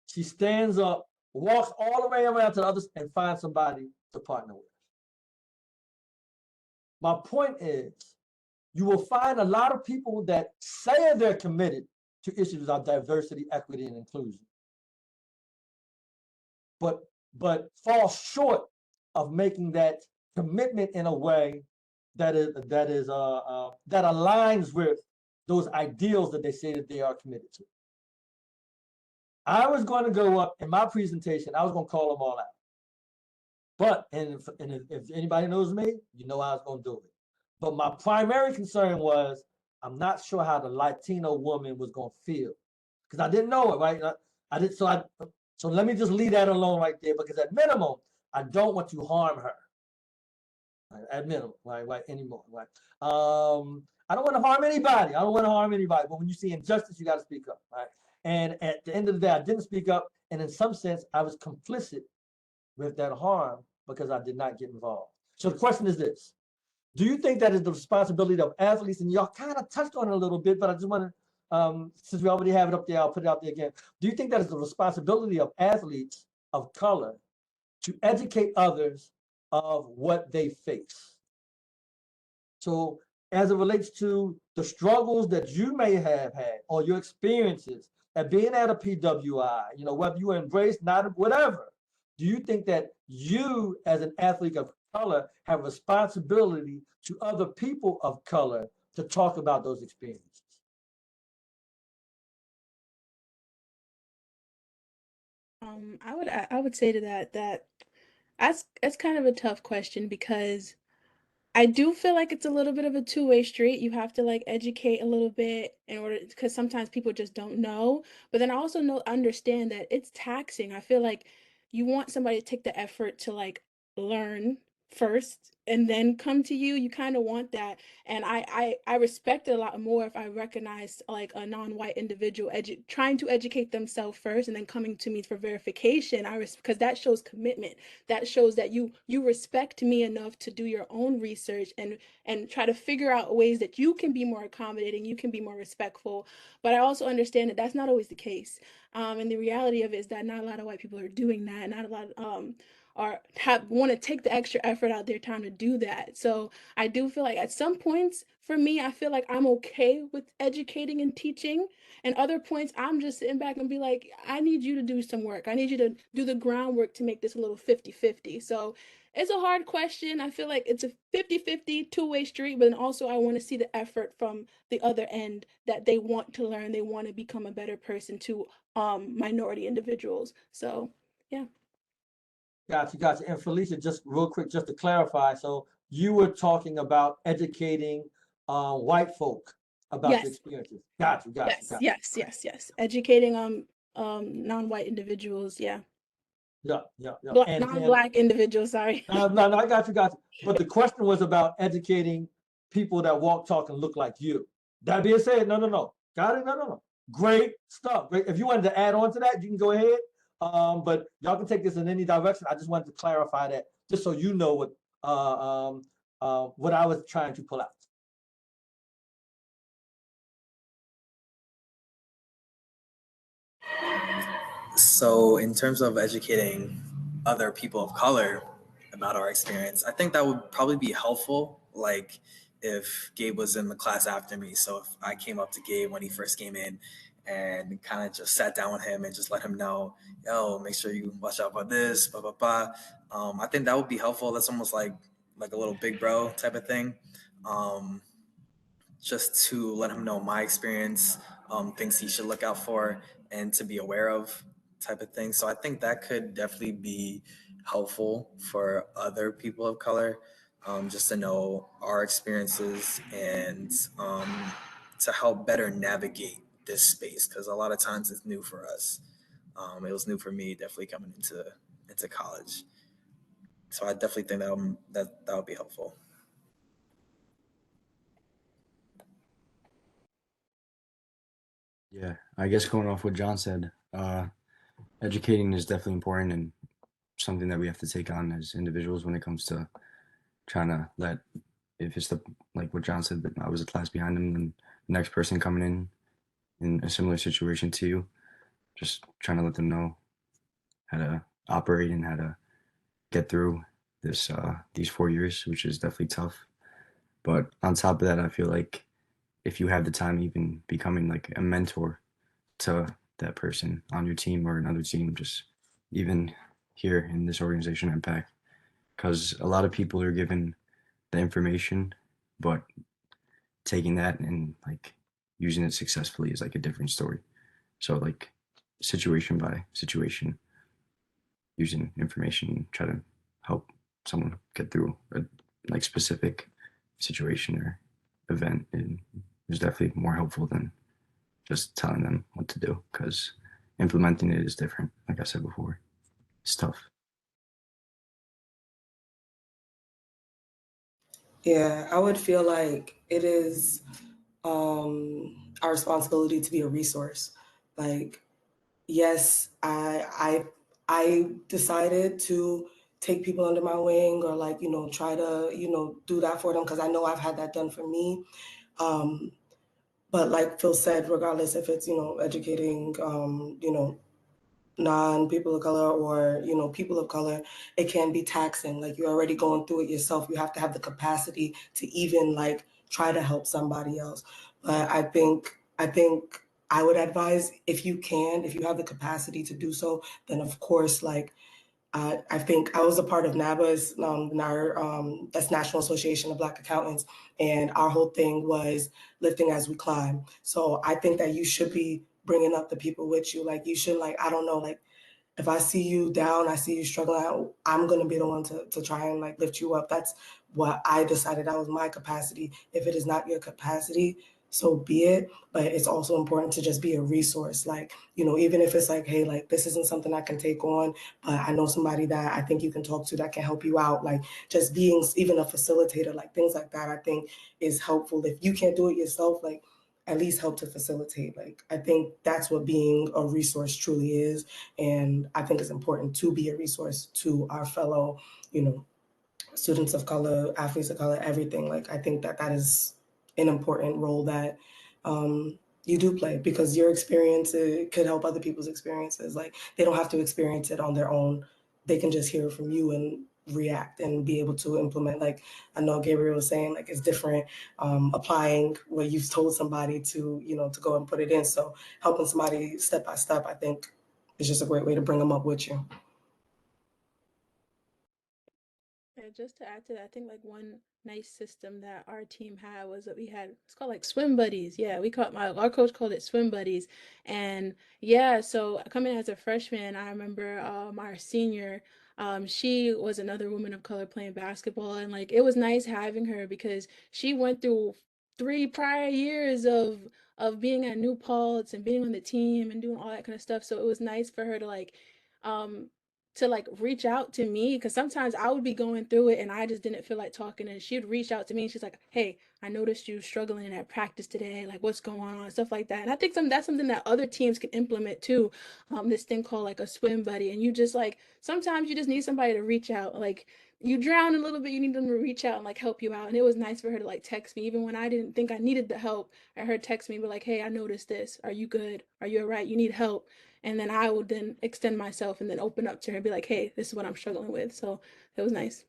She stands up, walks all the way around to the others, and finds somebody to partner with. My point is, you will find a lot of people that say they're committed to issues of diversity, equity, and inclusion, but fall short of making that commitment in a way that aligns with those ideals that they say that they are committed to. I was going to go up in my presentation. I was going to call them all out. But if anybody knows me, you know I was going to do it. But my primary concern was I'm not sure how the Latino woman was going to feel because I didn't know it, right? So let me just leave that alone right there, because at minimum, I don't want to harm her. Right, at minimum, right, anymore, right. I don't want to harm anybody. But when you see injustice, you got to speak up, right? And at the end of the day, I didn't speak up, and in some sense, I was complicit with that harm because I did not get involved. So the question is this: do you think that is the responsibility of athletes? And y'all kind of touched on it a little bit, but I just want to, since we already have it up there, I'll put it out there again. Do you think that is the responsibility of athletes of color to educate others of what they face? So as it relates to the struggles that you may have had or your experiences at being at a PWI, whether you embrace, not whatever, do you think that you as an athlete of color have responsibility to other people of color to talk about those experiences? I would say to that that's kind of a tough question, because I do feel like it's a little bit of a two-way street. You have to like educate a little bit in order, because sometimes people just don't know. But then I also understand that it's taxing. I feel like you want somebody to take the effort to like learn first and then come to you. You kind of want that. And I respect it a lot more if I recognize like a non-white individual trying to educate themselves first and then coming to me for verification. Because that shows commitment. That shows that you respect me enough to do your own research and try to figure out ways that you can be more accommodating, you can be more respectful. But I also understand that that's not always the case. And the reality of it is that not a lot of white people are doing that. Not a lot want to take the extra effort out their time to do that. So I do feel like at some points for me, I feel like I'm okay with educating and teaching. And other points, I'm just sitting back and be like, I need you to do some work. I need you to do the groundwork to make this a little 50-50. So it's a hard question. I feel like it's a 50-50 two-way street, but then also I want to see the effort from the other end, that they want to learn, they want to become a better person to minority individuals. So yeah. Gotcha. And Philesha, just real quick, just to clarify, so you were talking about educating white folk about your Yes. experiences. Gotcha. Yes. Educating non-white individuals, yeah. Yeah. And Non-black individuals, sorry. no, I got you. But the question was about educating people that walk, talk, and look like you. That being said, no. Got it? No. Great stuff. Great. If you wanted to add on to that, you can go ahead. But y'all can take this in any direction. I just wanted to clarify that, just so you know what I was trying to pull out. So in terms of educating other people of color about our experience, I think that would probably be helpful. Like if Gabe was in the class after me. So if I came up to Gabe when he first came in and kind of just sat down with him and just let him know, yo, make sure you watch out for this, blah, blah, blah. I think that would be helpful. That's almost like a little big bro type of thing. Just to let him know my experience, things he should look out for and to be aware of type of thing. So I think that could definitely be helpful for other people of color, just to know our experiences and to help better navigate this space, because a lot of times it's new for us. It was new for me, definitely coming into college. So I definitely think that would be helpful. Yeah, I guess going off what John said, educating is definitely important and something that we have to take on as individuals when it comes to trying to let, if it's like what John said, that I was a class behind him, and the next person coming in a similar situation to you, just trying to let them know how to operate and how to get through this these 4 years, which is definitely tough. But on top of that, I feel like if you have the time, even becoming like a mentor to that person on your team or another team, just even here in this organization, NPAC, because a lot of people are given the information, but taking that and like using it successfully is like a different story. So like situation by situation, using information, try to help someone get through a like specific situation or event, and is definitely more helpful than just telling them what to do, because implementing it is different. Like I said before, it's tough. Yeah, I would feel like it is our responsibility to be a resource. Like, yes, I decided to take people under my wing, or like, try to, do that for them, because I know I've had that done for me. But like Phil said, regardless if it's, educating, non-people of color, or people of color, it can be taxing. Like, you're already going through it yourself. You have to have the capacity to even like try to help somebody else. But I think I would advise, if you have the capacity to do so, then of course, like, I think I was a part of NABA's, that's National Association of Black Accountants, and our whole thing was lifting as we climb. So I think that you should be bringing up the people with you. Like, you should, like, I don't know, like, if I see you down, I see you struggling, I'm gonna be the one to try and like lift you up. That's what I decided, that was my capacity. If it is not your capacity, so be it. But it's also important to just be a resource. Like, even if it's like, hey, like, this isn't something I can take on, but I know somebody that I think you can talk to that can help you out. Like, just being even a facilitator, like things like that, I think is helpful. If you can't do it yourself, like, at least help to facilitate. Like, I think that's what being a resource truly is. And I think it's important to be a resource to our fellow, students of color, athletes of color, everything. Like, I think that is an important role that you do play, because your experience, it could help other people's experiences. Like, they don't have to experience it on their own. They can just hear from you and react and be able to implement. Like, I know Gabriel was saying, like, it's different applying what you've told somebody to, to go and put it in. So helping somebody step by step, I think, is just a great way to bring them up with you. Yeah, just to add to that, I think like one nice system that our team had was that we had, it's called like swim buddies. Yeah, our coach called it swim buddies. And yeah, so coming as a freshman, I remember our senior, she was another woman of color playing basketball, and like it was nice having her because she went through 3 prior years of being at New Paltz and being on the team and doing all that kind of stuff. So it was nice for her um to like reach out to me, because sometimes I would be going through it and I just didn't feel like talking, and she'd reach out to me and she's like, hey, I noticed you struggling at practice today, like what's going on, stuff like that. And I think that's something that other teams can implement too, this thing called like a swim buddy. And you just like, sometimes you just need somebody to reach out. Like, you drown a little bit, you need them to reach out and like help you out. And it was nice for her to like text me even when I didn't think I needed the help, and her text me and be like, hey, I noticed this, are you good, are you all right, you need help? And then I would then extend myself and then open up to her and be like, hey, this is what I'm struggling with. So it was nice.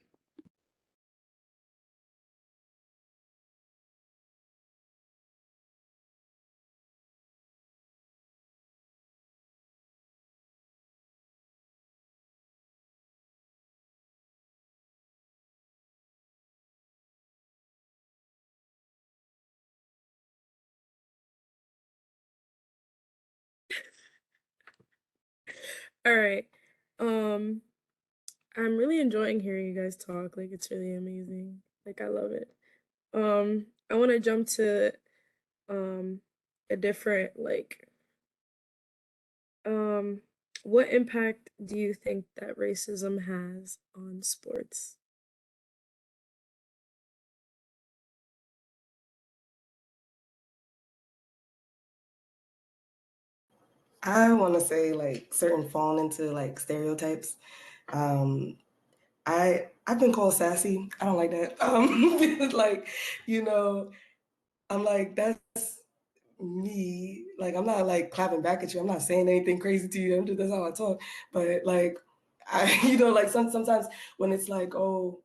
All right. Um, I'm really enjoying hearing you guys talk. Like, it's really amazing. Like, I love it. I want to jump to um a different, like, um what impact do you think that racism has on sports? I want to say, like, certain fall into like stereotypes. Um, I've been called sassy. I don't like that. Like, you know, I'm like, that's me. Like, I'm not like clapping back at you. I'm not saying anything crazy to you. That's how I talk. But like, I, like sometimes when it's like, oh,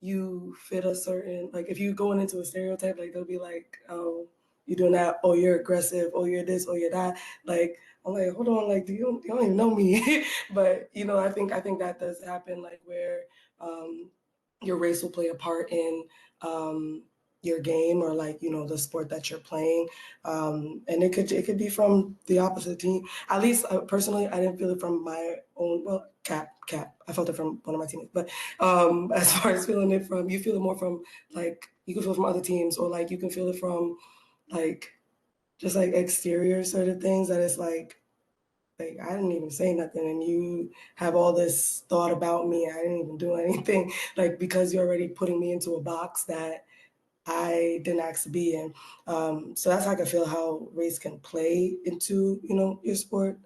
you fit a certain, like, if you going into a stereotype, like they'll be like, oh, you doing that, oh, you're aggressive, oh, you're this, oh, you're that. Like, I'm like, hold on, like, you don't even know me. But I think that does happen, like, where um your race will play a part in um your game, or like, the sport that you're playing. And it could be from the opposite team. At least personally, I didn't feel it from my own, well, cap. I felt it from one of my teammates. But as far as feeling it from, you feel it more from, like, you can feel it from other teams, or like you can feel it from, like, just like exterior sort of things, that it's like, like, I didn't even say nothing and you have all this thought about me. I didn't even do anything, like, because you're already putting me into a box that I didn't ask to be in. So that's how I can feel how race can play into, you know, your sport.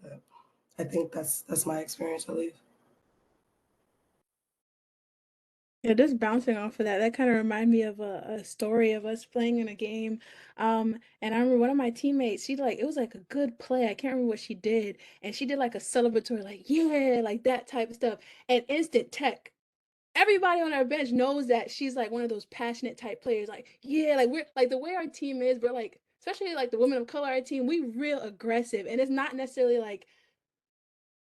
I think that's my experience, at least. Yeah, just bouncing off of that, that kind of reminded me of a story of us playing in a game. And I remember one of my teammates, she like, it was like a good play. I can't remember what she did. And she did like a celebratory, like, yeah, like that type of stuff. And instant tech. Everybody on our bench knows that she's like one of those passionate type players. Like, yeah, like we're like the way our team is, we're like, especially like the women of color, our team, we real aggressive. And it's not necessarily like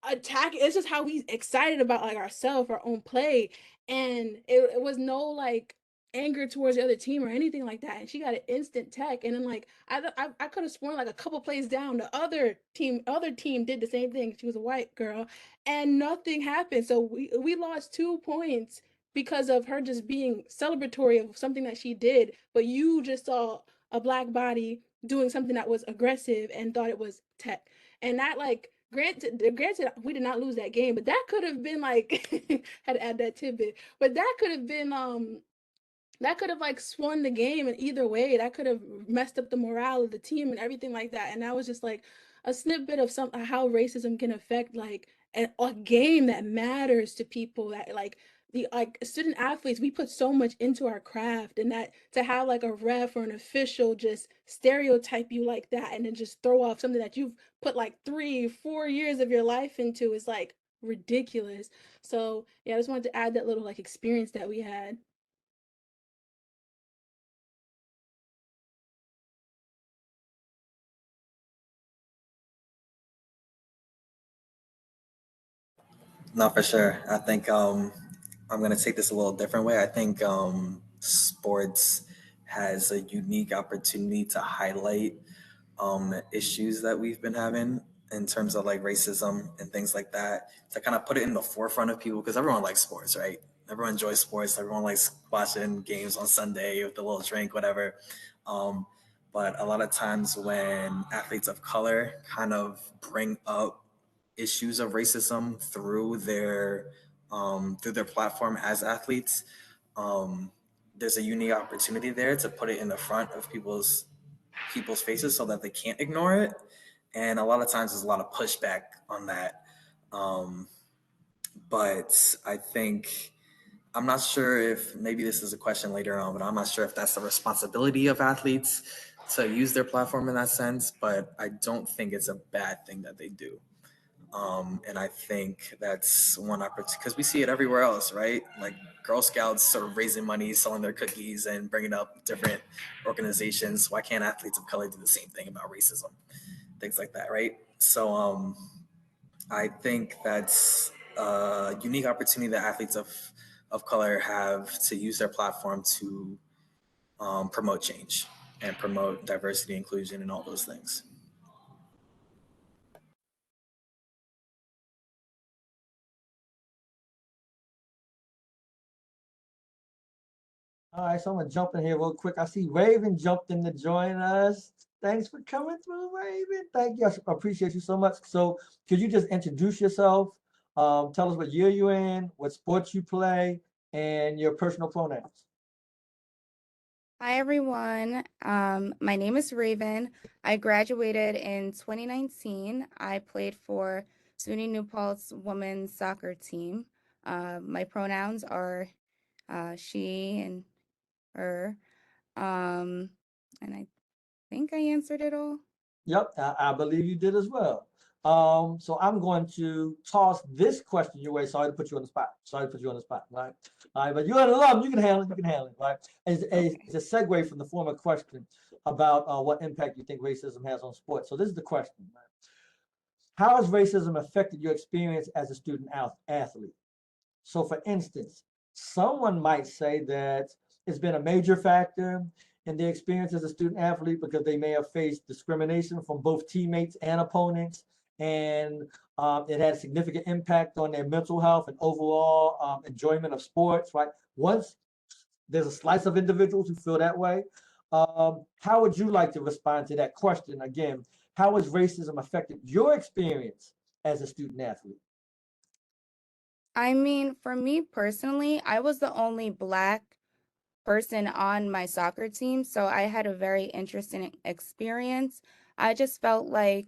attack. It's just how we excited about like ourselves, our own play, and it was no like anger towards the other team or anything like that. And she got an instant tech, and then like I could have sworn like a couple plays down, the other team did the same thing. She was a white girl, and nothing happened. So we lost 2 points because of her just being celebratory of something that she did, but you just saw a black body doing something that was aggressive and thought it was tech. And that like granted we did not lose that game, but that could have been like had to add that tidbit, but that could have like swung the game in either way. That could have messed up the morale of the team and everything like that. And that was just like a snippet of some how racism can affect like a game that matters to people, that like the like student athletes, we put so much into our craft, and that to have like a ref or an official just stereotype you like that and then just throw off something that you've put like 3 4 years of your life into is like ridiculous. So yeah, I just wanted to add that little like experience that we had. No, for sure. I think I'm gonna take this a little different way. I think sports has a unique opportunity to highlight issues that we've been having in terms of like racism and things like that, to kind of put it in the forefront of people, because everyone likes sports, right? Everyone enjoys sports. Everyone likes watching games on Sunday with a little drink, whatever. Um, but a lot of times when athletes of color kind of bring up issues of racism through their platform as athletes, um, there's a unique opportunity there to put it in the front of people's faces so that they can't ignore it. And a lot of times there's a lot of pushback on that. Um, but I think I'm not sure if maybe this is a question later on, but I'm not sure if that's the responsibility of athletes to use their platform in that sense. But I don't think it's a bad thing that they do. And I think that's one opportunity, because we see it everywhere else, right? Like Girl Scouts sort of raising money, selling their cookies, and bringing up different organizations. Why can't athletes of color do the same thing about racism? Things like that, right? So I think that's a unique opportunity that athletes of color have to use their platform to promote change and promote diversity, inclusion, and all those things. All right, so I'm gonna jump in here real quick. I see Raven jumped in to join us. Thanks for coming through, Raven. Thank you. I appreciate you so much. So could you just introduce yourself? Tell us what year you're in, what sports you play, and your personal pronouns. Hi, everyone. My name is Raven. I graduated in 2019. I played for SUNY New Paltz women's soccer team. My pronouns are she and her. And I think I answered it all. Yep, I believe you did as well. So I'm going to toss this question your way. Sorry to put you on the spot. Sorry to put you on the spot, right? All right, but you're an alum. You can handle it. You can handle it, right? It's a segue from the former question about what impact you think racism has on sports. So this is the question, right? How has racism affected your experience as a student athlete? So for instance, someone might say that it's been a major factor in their experience as a student athlete because they may have faced discrimination from both teammates and opponents, and it had a significant impact on their mental health and overall enjoyment of sports, right? Once there's a slice of individuals who feel that way. How would you like to respond to that question? Again, how has racism affected your experience as a student athlete? I mean, for me personally, I was the only Black person on my soccer team, so I had a very interesting experience. I just felt like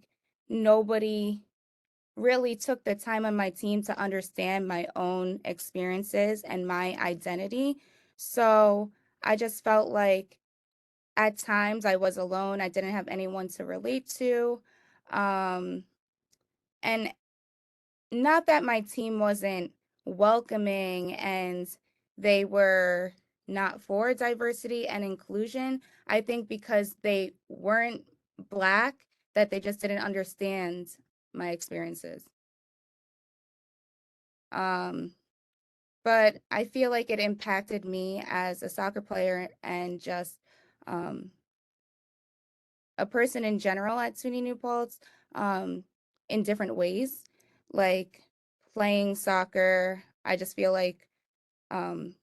nobody really took the time on my team to understand my own experiences and my identity. So I just felt like at times I was alone. I didn't have anyone to relate to. Um, and not that my team wasn't welcoming and they were not for diversity and inclusion. I think because they weren't Black, that they just didn't understand my experiences. But I feel like it impacted me as a soccer player and just um, a person in general at SUNY New Paltz in different ways. Like playing soccer, I just feel like um,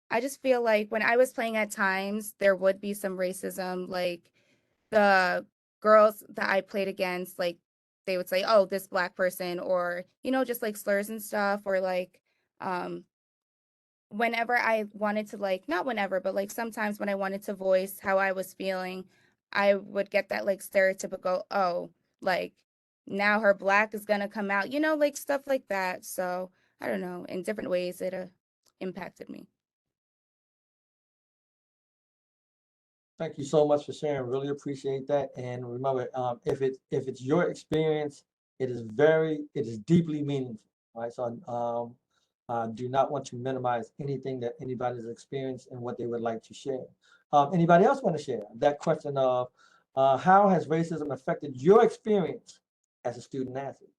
when I was playing at times, there would be some racism. Like the girls that I played against, like they would say, "Oh, this Black person," or just like slurs and stuff, or like um, whenever I wanted to, like, not whenever, but like sometimes when I wanted to voice how I was feeling, I would get that like stereotypical, oh, like now her Black is gonna come out, like stuff like that. So I don't know, in different ways it impacted me. Thank you so much for sharing. Really appreciate that. And remember, if it's your experience, it is deeply meaningful. Right. So do not want to minimize anything that anybody's experienced and what they would like to share. Anybody else want to share that question of how has racism affected your experience as a student athlete?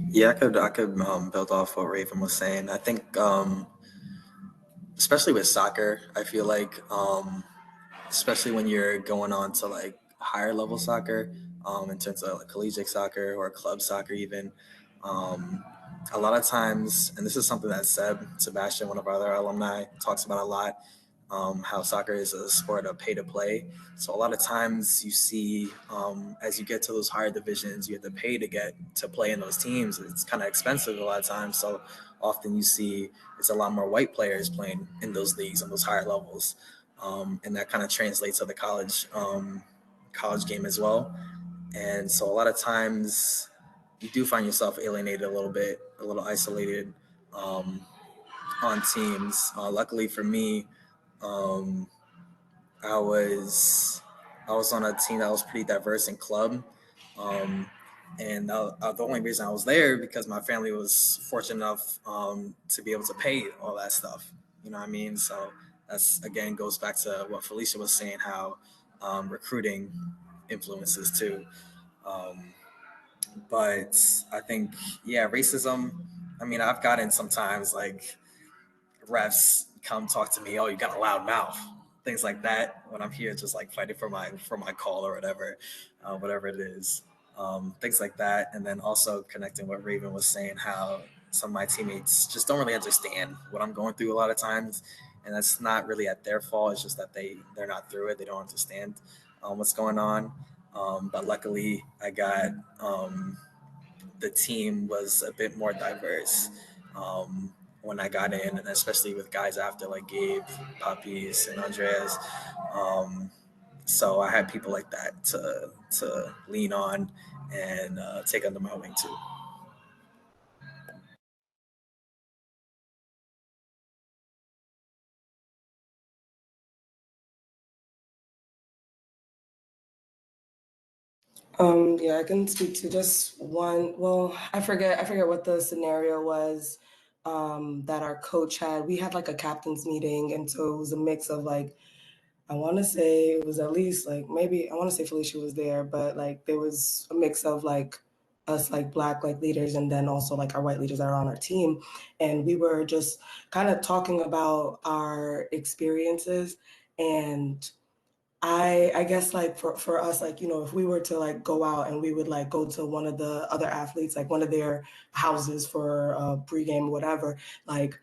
Yeah, I could build off what Raven was saying. I think especially with soccer, I feel like especially when you're going on to like higher level soccer, in terms of like collegiate soccer or club soccer even. Um, a lot of times, and this is something that Sebastian, one of our other alumni, talks about a lot, how soccer is a sport of pay to play. So a lot of times you see, as you get to those higher divisions, you have to pay to get to play in those teams. It's kind of expensive a lot of times. So often you see it's a lot more white players playing in those leagues on those higher levels, and that kind of translates to the college game as well. And so a lot of times you do find yourself alienated a little bit, a little isolated um, on teams. Luckily for me, um, I was I was on a team that was pretty diverse in club, um, and the only reason I was there because my family was fortunate enough to be able to pay all that stuff. You know what I mean? So that's again goes back to what Philesha was saying, how recruiting influences too. Um, but I think racism. I mean, I've gotten sometimes like refs come talk to me. Oh, you got a loud mouth, things like that. When I'm here, just like fighting for my call or whatever it is, things like that. And then also connecting what Raven was saying, how some of my teammates just don't really understand what I'm going through a lot of times, and that's not really at their fault. It's just that they're not through it. They don't understand what's going on. But luckily, I got the team was a bit more diverse when I got in, and especially with guys after like Gabe, Papis, and Andreas. Um, so I had people like that to lean on and take under my wing too. Yeah, I can speak to just one. Well, I forget what the scenario was that our coach had. We had like a captain's meeting, and so it was a mix of like, I want to say it was at least like maybe I want to say Philesha was there, but like there was a mix of like us like Black like leaders and then also like our white leaders that are on our team, and we were just kind of talking about our experiences and I guess like for us, like, you know, if we were to like go out and we would like go to one of the other athletes, like one of their houses for pregame or whatever, like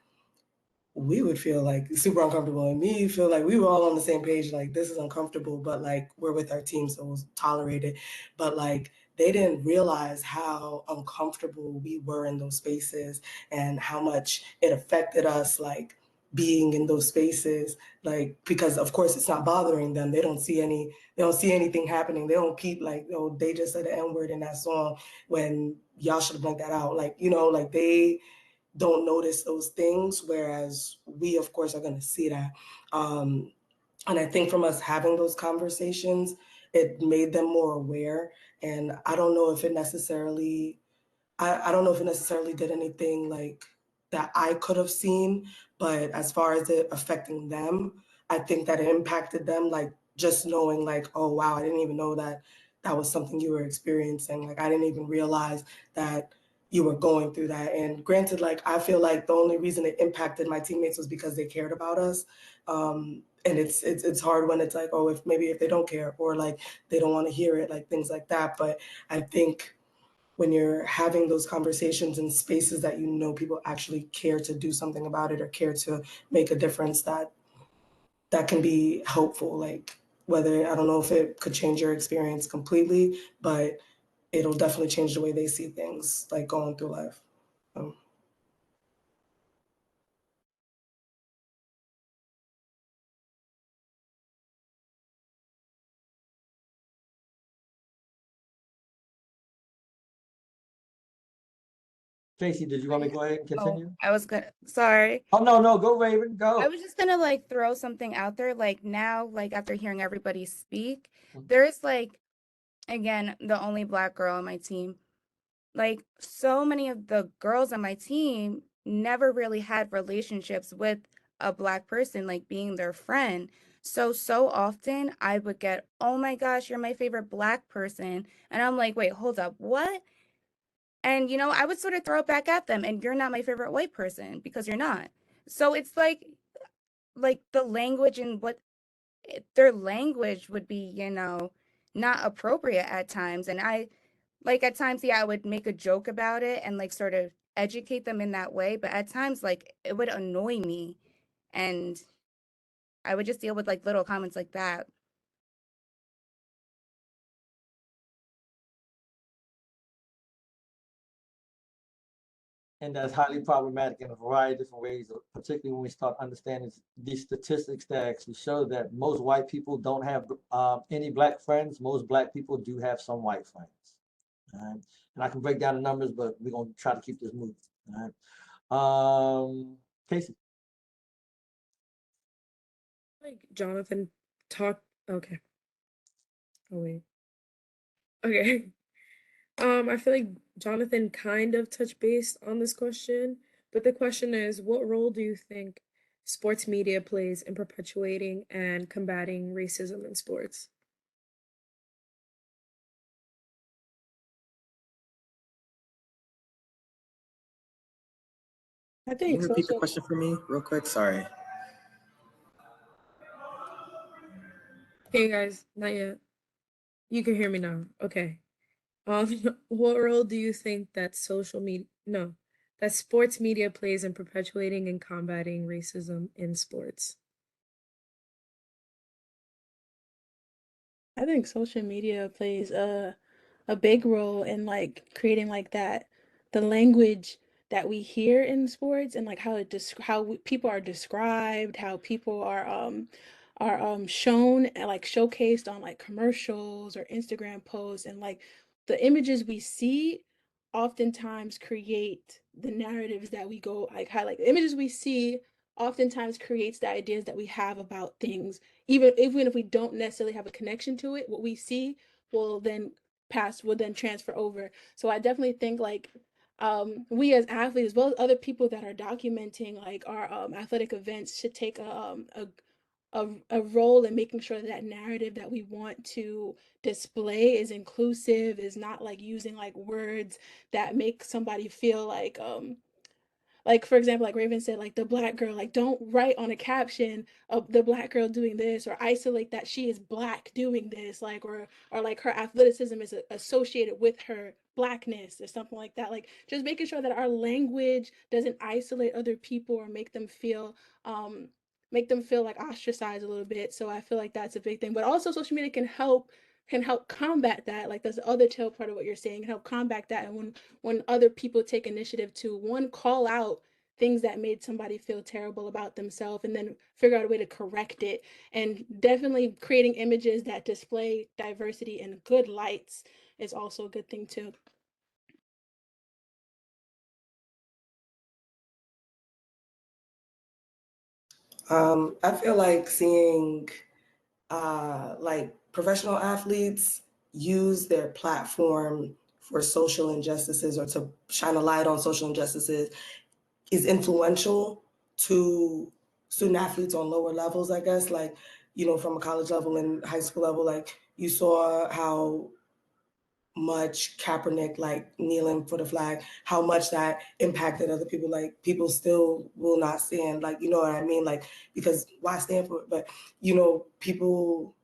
we would feel like super uncomfortable, and me feel like we were all on the same page, like this is uncomfortable, but like we're with our team, so we'll tolerate it. But like they didn't realize how uncomfortable we were in those spaces and how much it affected us, like being in those spaces, like because of course it's not bothering them. They don't see anything happening. They don't peep like, oh, they just said the N-word in that song when y'all should have blanked that out. Like, you know, like they don't notice those things, whereas we, of course, are going to see that. And I think from us having those conversations, it made them more aware. And I don't know if it necessarily, I don't know if it necessarily did anything like that I could have seen, but as far as it affecting them, I think that it impacted them, like just knowing like, oh, wow, I didn't even know that that was something you were experiencing. Like, I didn't even realize that you were going through that. And granted, like, I feel like the only reason it impacted my teammates was because they cared about us. And it's hard when it's like, oh, if they don't care or like they don't want to hear it, like things like that. But I think when you're having those conversations in spaces that you know people actually care to do something about it or care to make a difference, that can be helpful. Like whether, I don't know if it could change your experience completely, but it'll definitely change the way they see things, like going through life. Casey, did you want me to go ahead and continue? I was good. Sorry. Oh, no, go Raven, I go. was just gonna like throw something out there. Like now, like after hearing everybody speak, Mhm. there's like, again, the only Black girl on my team. Like so many of the girls on my team never really had relationships with a Black person, like being their friend. So often I would get, oh my gosh, you're my favorite Black person. And I'm like, wait, hold up, what? And, you know, I would sort of throw it back at them, and you're not my favorite white person because you're not. So it's like the language and what their language would be, you know, not appropriate at times. And I like at times, yeah, I would make a joke about it and like sort of educate them in that way. But at times, like it would annoy me, and I would just deal with like little comments like that. And that's highly problematic in a variety of different ways, particularly when we start understanding these statistics that actually show that most white people don't have any Black friends. Most Black people do have some white friends. All right? And I can break down the numbers, but we're going to try to keep this moving. All right? Casey. Like Jonathan talked. Okay. Oh wait. Okay. I feel like Jonathan kind of touched base on this question, but the question is, what role do you think sports media plays in perpetuating and combating racism in sports? I Can think you repeat the social question for me real quick? Sorry. Hey guys, not yet. You can hear me now. Okay. What role do you think that that sports media plays in perpetuating and combating racism in sports? I think social media plays a big role in like creating like that the language that we hear in sports and like how people are described, how people are shown and like showcased on like commercials or Instagram posts, and like the images we see oftentimes create the narratives that we go like highlight. The images we see oftentimes creates the ideas that we have about things, even if we don't necessarily have a connection to it. What we see will then transfer over. So I definitely think like we as athletes, as well as other people that are documenting like our athletic events, should take a role in making sure that that narrative that we want to display is inclusive, is not like using like words that make somebody feel like, for example, like Raven said, like the black girl, like don't write on a caption of the black girl doing this, or isolate that she is black doing this, like, or like her athleticism is associated with her blackness or something like that. Like just making sure that our language doesn't isolate other people or make them feel like ostracized a little bit. So I feel like that's a big thing. But also social media can help combat that. Like that's the other tail part of what you're saying, help combat that. And when other people take initiative to one, call out things that made somebody feel terrible about themselves, and then figure out a way to correct it. And definitely creating images that display diversity in good lights is also a good thing too. I feel like seeing like professional athletes use their platform for social injustices or to shine a light on social injustices is influential to student athletes on lower levels, I guess, like, you know, from a college level and high school level, like you saw how much Kaepernick like kneeling for the flag, how much that impacted other people. Like people still will not stand, like, you know what I mean? Like, because why stand for it? But, you know, people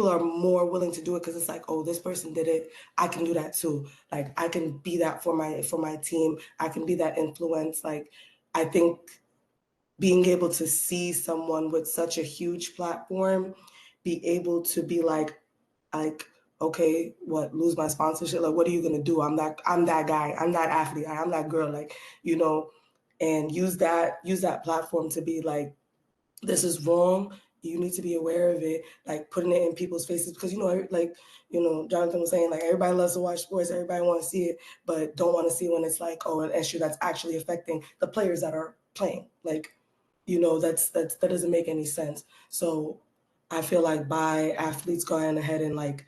are more willing to do it because it's like, oh, this person did it, I can do that too. Like I can be that for my team. I can be that influence. Like I think being able to see someone with such a huge platform be able to be like, okay, what, lose my sponsorship? Like, what are you gonna do? I'm that guy, I'm that athlete, I'm that girl, like, you know, and use that platform to be like, this is wrong. You need to be aware of it, like putting it in people's faces, because you know, like, you know, Jonathan was saying, like everybody loves to watch sports, everybody want to see it, but don't want to see when it's like, oh, an issue that's actually affecting the players that are playing. Like, you know, that doesn't make any sense. So I feel like by athletes going ahead and like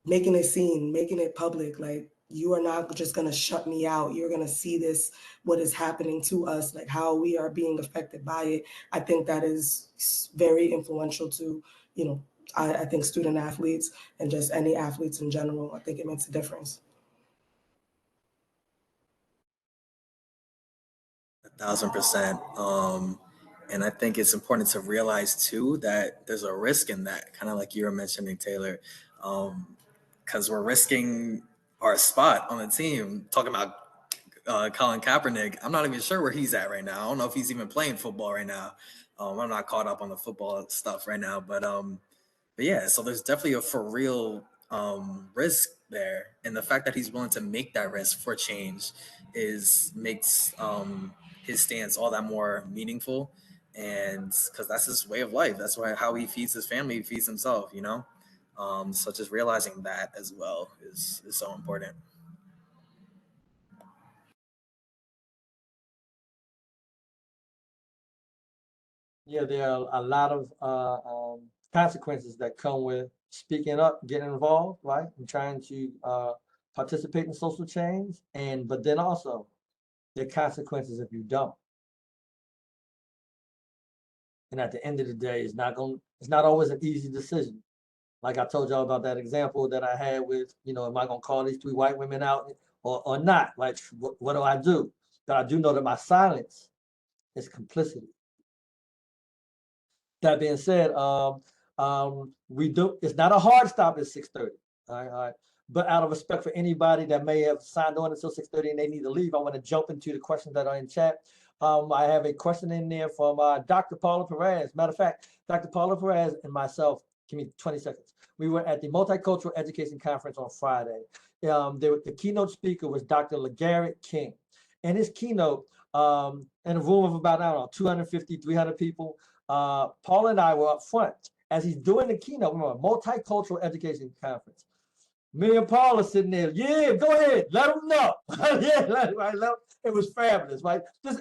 making it seen, making it public, like you are not just gonna shut me out. You're gonna see this, what is happening to us, like how we are being affected by it. I think that is very influential to, you know, I think student athletes and just any athletes in general. I think it makes a difference. 1,000%. And I think it's important to realize too that there's a risk in that, kind of like you were mentioning, Taylor, because we're risking our spot on the team. Talking about Colin Kaepernick, I'm not even sure where he's at right now. I don't know if he's even playing football right now. I'm not caught up on the football stuff right now, but yeah, so there's definitely a for real risk there, and the fact that he's willing to make that risk for change is makes his stance all that more meaningful, and because that's his way of life, that's why how he feeds his family, he feeds himself, you know. So just realizing that as well is so important. Yeah, there are a lot of consequences that come with speaking up, getting involved, right, and trying to participate in social change. But then also there are consequences if you don't. And at the end of the day, it's not always an easy decision. Like I told y'all about that example that I had with, you know, am I gonna call these 3 white women out or not? Like, what do I do? But I do know that my silence is complicity. That being said, we do. It's not a hard stop at 6:30. All right. But out of respect for anybody that may have signed on until 6:30 and they need to leave, I want to jump into the questions that are in chat. I have a question in there from Dr. Paula Perez. Matter of fact, Dr. Paula Perez and myself, give me 20 seconds. We were at the Multicultural Education Conference on Friday. The keynote speaker was Dr. LeGarrette King. And his keynote, in a room of about, I don't know, 250, 300 people, Paul and I were up front as he's doing the keynote. We're on a multicultural education conference. Me and Paul are sitting there. Yeah, go ahead, let them know. It was fabulous, right? Just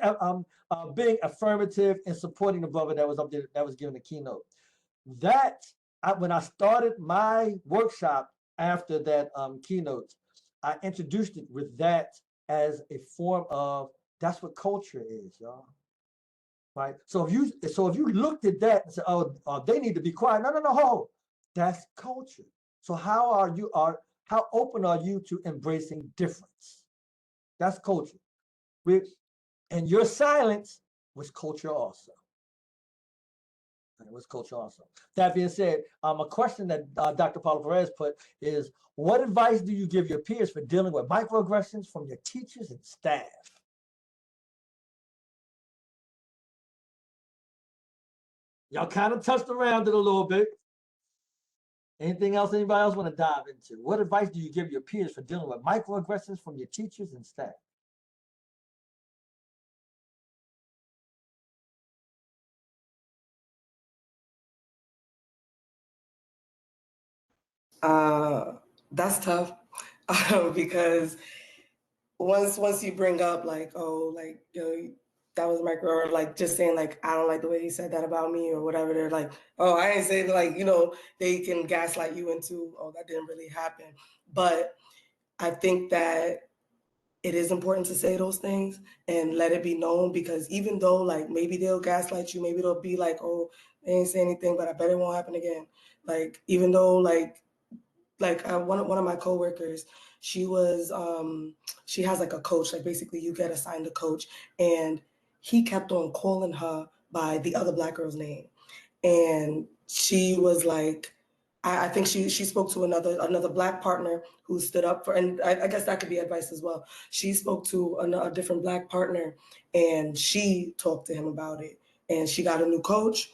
being affirmative and supporting the brother that was up there, that was giving the keynote. When I started my workshop after that keynote, I introduced it with that as a form of, that's what culture is, y'all. Right. So if you looked at that and said, oh, they need to be quiet. No. That's culture. So how open are you to embracing difference? That's culture. And your silence was culture also. It was culture also. That being said, a question that Dr. Paula Perez put is, what advice do you give your peers for dealing with microaggressions from your teachers and staff? Y'all kind of touched around it a little bit. Anything else anybody else want to dive into? What advice do you give your peers for dealing with microaggressions from your teachers and staff? That's tough because once you bring up like, oh, like, you know, that was micro, or like just saying like, I don't like the way he said that about me or whatever, they're like, oh, I ain't saying, like, you know, they can gaslight you into, oh, that didn't really happen. But I think that it is important to say those things and let it be known, because even though like maybe they'll gaslight you, maybe they'll be like, oh, they ain't say anything, but I bet it won't happen again. Like, even though like one of my coworkers, she was she has like a coach, like basically you get assigned a coach, and he kept on calling her by the other Black girl's name, and she was like, I think she spoke to another Black partner who stood up for, and I guess that could be advice as well. She spoke to a different Black partner, and she talked to him about it, and she got a new coach.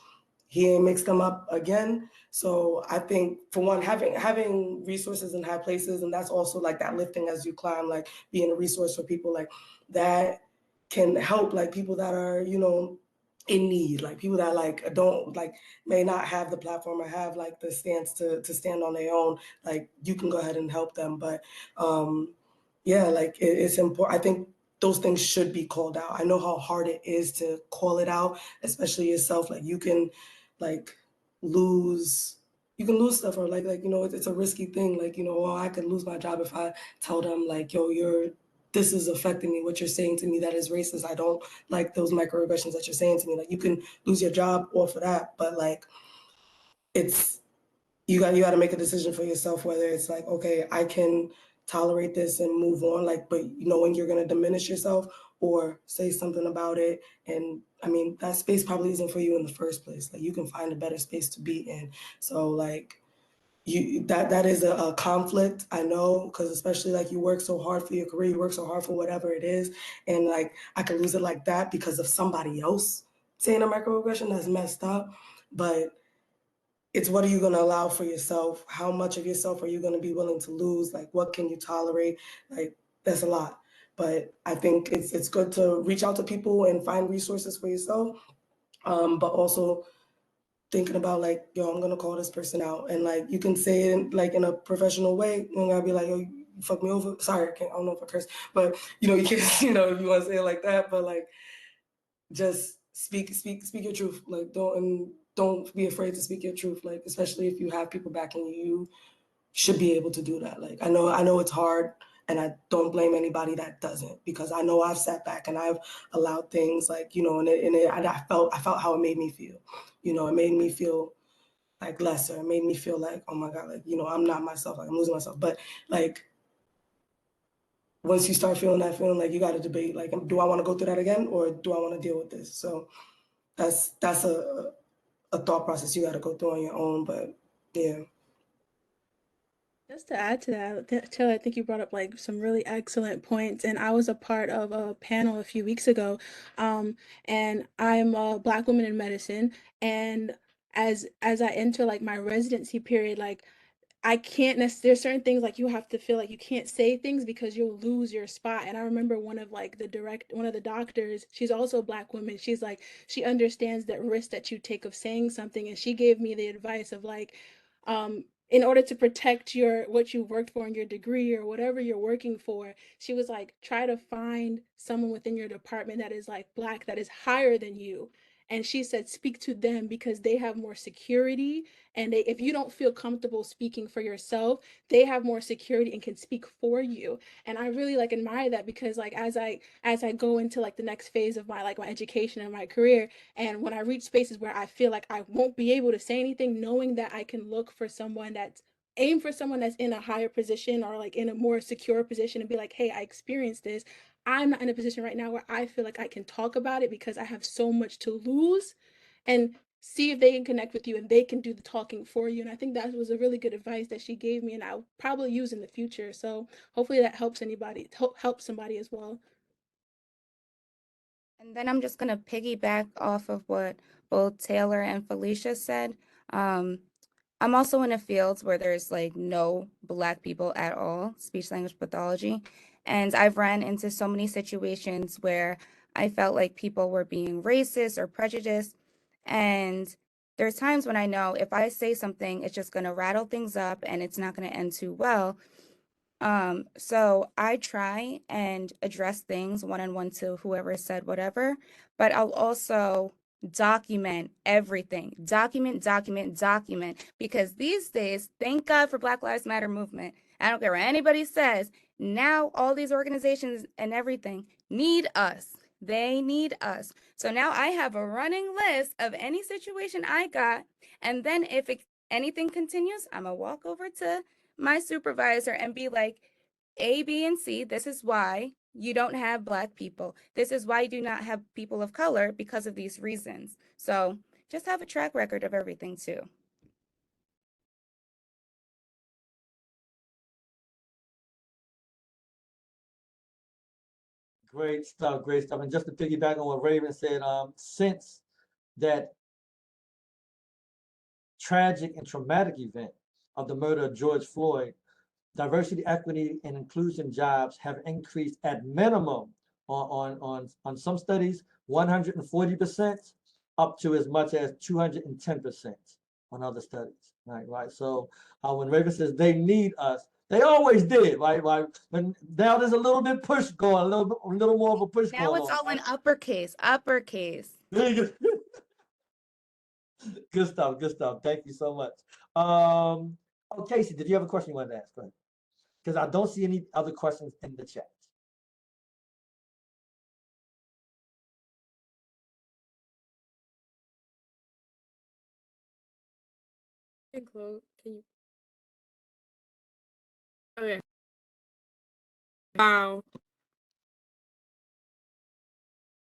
He ain't mixed them up again. So I think, for one, having resources in high places, and that's also like that lifting as you climb, like being a resource for people like that can help, like people that are, you know, in need, like people that like don't like may not have the platform or have like the stance to stand on their own. Like you can go ahead and help them, but yeah, like it's important. I think those things should be called out. I know how hard it is to call it out, especially yourself. Like you can like lose stuff, or like you know, it's a risky thing. Like, you know, well, I could lose my job if I tell them like, yo, this is affecting me, what you're saying to me that is racist. I don't like those microaggressions that you're saying to me. Like you can lose your job off of that, but like it's you got to make a decision for yourself, whether it's like, okay, I can tolerate this and move on, like, but knowing you're going to diminish yourself, or say something about it. And I mean, that space probably isn't for you in the first place. Like you can find a better space to be in. So like that is a conflict, I know, because especially like you work so hard for your career, you work so hard for whatever it is, and like I could lose it like that because of somebody else saying a microaggression. That's messed up. But it's, what are you going to allow for yourself? How much of yourself are you going to be willing to lose? Like, what can you tolerate? Like, that's a lot. But I think it's good to reach out to people and find resources for yourself. But also thinking about like, yo, I'm going to call this person out. And like, you can say it like in a professional way. You gotta be like, yo, you fuck me over. Sorry, I don't know if I curse, but you know, you can't, you know, if you want to say it like that, but like, just speak your truth. Like don't be afraid to speak your truth. Like, especially if you have people backing you, you should be able to do that. Like I know it's hard, and I don't blame anybody that doesn't, because I know I've sat back and I've allowed things like, you know, and I felt how it made me feel. You know, it made me feel like lesser. It made me feel like, oh my God, like, you know, I'm not myself, like I'm losing myself. But like once you start feeling that feeling, like you got to debate, like, do I want to go through that again, or do I want to deal with this? So that's a thought process you got to go through on your own. But yeah. Just to add to that, Taylor, I think you brought up like some really excellent points, and I was a part of a panel a few weeks ago, and I'm a Black woman in medicine, and as I enter like my residency period, like I can't there's certain things like you have to feel like you can't say things because you'll lose your spot. And I remember one of the doctors, she's also a Black woman. She's like, she understands that risk that you take of saying something. And she gave me the advice of like, in order to protect what you worked for in your degree or whatever you're working for, she was like, try to find someone within your department that is like Black, that is higher than you. And she said, speak to them because they have more security, and if you don't feel comfortable speaking for yourself, they have more security and can speak for you. And I really like admire that, because like as I go into like the next phase of my education and my career, and when I reach spaces where I feel like I won't be able to say anything, knowing that I can look for someone that's aim for someone that's in a higher position or like in a more secure position and be like, hey, I experienced this, I'm not in a position right now where I feel like I can talk about it because I have so much to lose, and see if they can connect with you and they can do the talking for you. And I think that was a really good advice that she gave me, and I'll probably use in the future. So hopefully that helps anybody, help somebody as well. And then I'm just going to piggyback off of what both Taylor and Philesha said. I'm also in a field where there's like no Black people at all, speech language pathology. And I've ran into so many situations where I felt like people were being racist or prejudiced. And there's times when I know if I say something, it's just going to rattle things up and it's not going to end too well. So I try and address things one-on-one to whoever said whatever, but I'll also document everything. Document, because these days, thank God for Black Lives Matter movement. I don't care what anybody says. Now all these organizations and everything need us. They need us. So now I have a running list of any situation I got. And then if anything continues, I'm gonna walk over to my supervisor and be like, A, B, and C, this is why you don't have Black people. This is why you do not have people of color because of these reasons. So just have a track record of everything too. Great stuff, great stuff. And just to piggyback on what Raven said, since that tragic and traumatic event of the murder of George Floyd, diversity, equity, and inclusion jobs have increased at minimum on some studies 140% up to as much as 210% on other studies. Right. So when Raven says they need us, they always did, right? And now there's a little bit push going, a little more of a push Now going it's on. all in uppercase. Good stuff, good stuff. Thank you so much. Oh, Casey, did you have a question you wanted to ask? Go ahead. Because I don't see any other questions in the chat. Can you? Okay. Wow.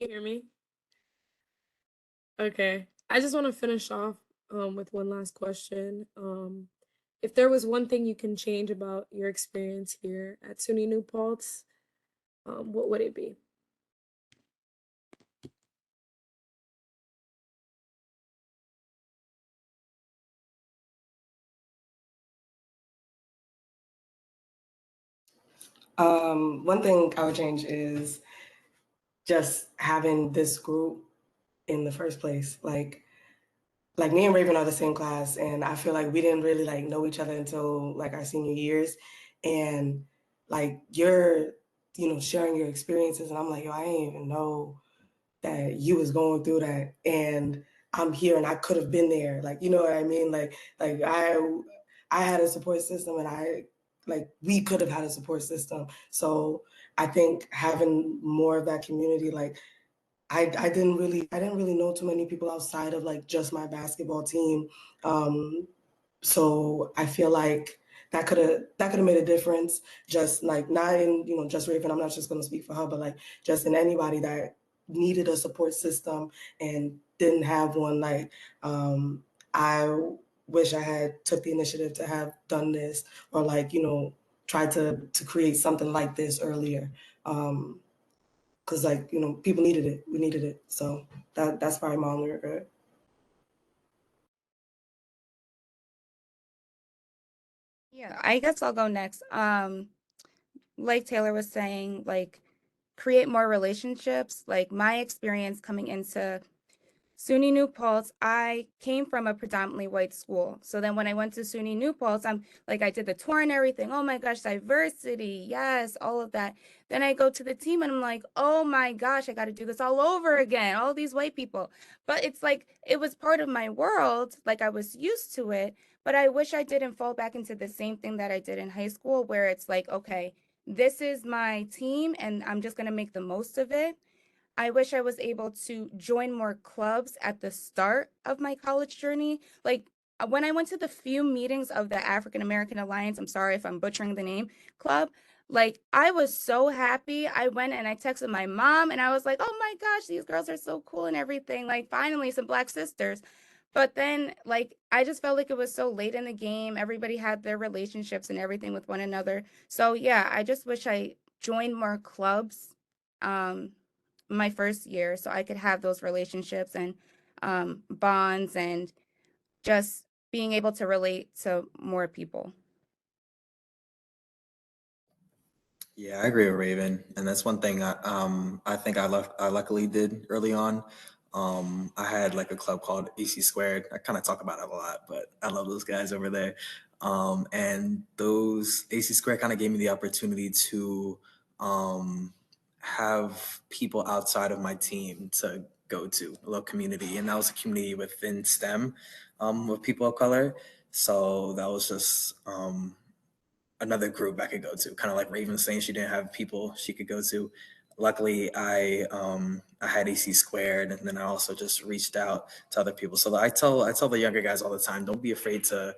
Can you hear me? Okay. I just want to finish off with one last question. If there was one thing you can change about your experience here at SUNY New Paltz, what would it be? One thing I would change is just having this group in the first place. Like me and Raven are the same class, and I feel like we didn't really like know each other until like our senior years. And like you're, sharing your experiences, and I'm like, yo, I didn't even know that you was going through that, and I'm here, and I could have been there. Like, you know what I mean? Like I had a support system, and we could have had a support system. So I think having more of that community, like I didn't really know too many people outside of like just my basketball team. So I feel like that could have made a difference. Just like not in just Raven. I'm not just going to speak for her, but like just in anybody that needed a support system and didn't have one. Like I wish I had took the initiative to have done this, or like tried to create something like this earlier. Because like people needed it, we needed it. So that's probably my only regret. Yeah, I guess I'll go next. Like Taylor was saying, like create more relationships. Like my experience coming into SUNY New Paltz, I came from a predominantly white school. So then when I went to SUNY New Paltz, I did the tour and everything. Oh my gosh, diversity. Yes, all of that. Then I go to the team and I'm like, oh my gosh, I got to do this all over again. All these white people. But it's like, it was part of my world. Like I was used to it, but I wish I didn't fall back into the same thing that I did in high school, where it's like, okay, this is my team and I'm just going to make the most of it. I wish I was able to join more clubs at the start of my college journey. Like when I went to the few meetings of the African American Alliance, I'm sorry if I'm butchering the name, club, Like, I was so happy. I went and I texted my mom and I was like, oh my gosh, these girls are so cool and everything. Like, finally, some Black sisters. But then, like, I just felt like it was so late in the game. Everybody had their relationships and everything with one another. So, yeah, I just wish I joined more clubs my first year so I could have those relationships and bonds and just being able to relate to more people. Yeah, I agree with Raven, and that's one thing I think I luckily did early on. I had like a club called AC Squared. I kind of talk about it a lot, but I love those guys over there. And those AC Squared kind of gave me the opportunity to um, have people outside of my team to go to, a little community, and that was a community within STEM with people of color. So that was just another group I could go to. Kind of like Raven saying she didn't have people she could go to. Luckily, I had AC Squared, and then I also just reached out to other people. So I tell the younger guys all the time, don't be afraid to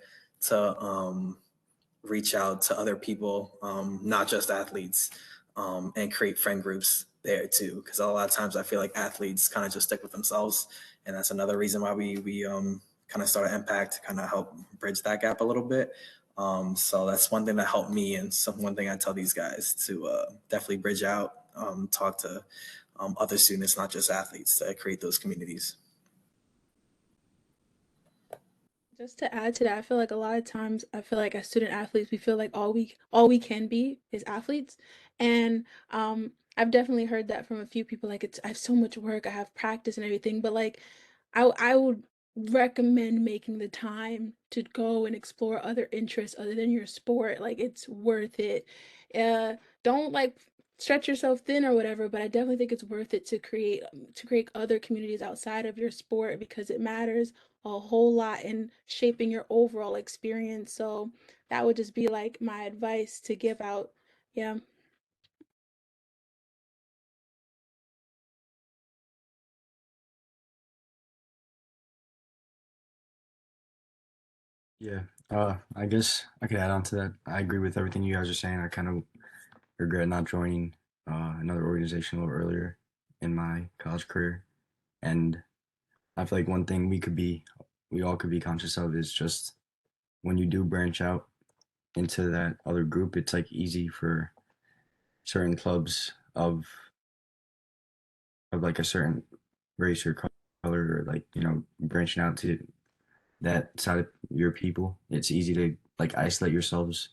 reach out to other people, not just athletes, and create friend groups there too. Because a lot of times I feel like athletes kind of just stick with themselves, and that's another reason why we kind of started Impact to kind of help bridge that gap a little bit. So that's one thing that helped me, and one thing I tell these guys to definitely bridge out, talk to other students, not just athletes, to create those communities. Just to add to that, I feel like a lot of times I feel like as student athletes, we feel like all we can be is athletes. And I've definitely heard that from a few people, like I have so much work, I have practice and everything, but like I would recommend making the time to go and explore other interests other than your sport. Like it's worth it. Don't like stretch yourself thin or whatever, but I definitely think it's worth it to create other communities outside of your sport because it matters a whole lot in shaping your overall experience. So that would just be like my advice to give out. Yeah. Yeah, I guess I could add on to that. I agree with everything you guys are saying. I kind of regret not joining another organization a little earlier in my college career. And I feel like one thing we all could be conscious of is just when you do branch out into that other group, it's like easy for certain clubs of like a certain race or color, or like, you know, branching out to that side of your people. It's easy to like isolate yourselves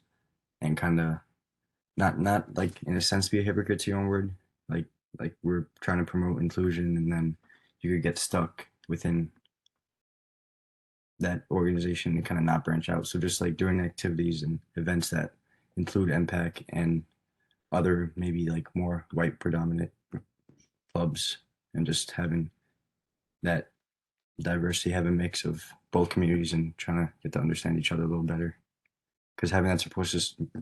and kind of not like in a sense be a hypocrite to your own word, like we're trying to promote inclusion, and then you could get stuck within that organization and kind of not branch out. So just like doing activities and events that include NPAC and other maybe like more white predominant clubs, and just having that diversity, have a mix of both communities and trying to get to understand each other a little better. Because having that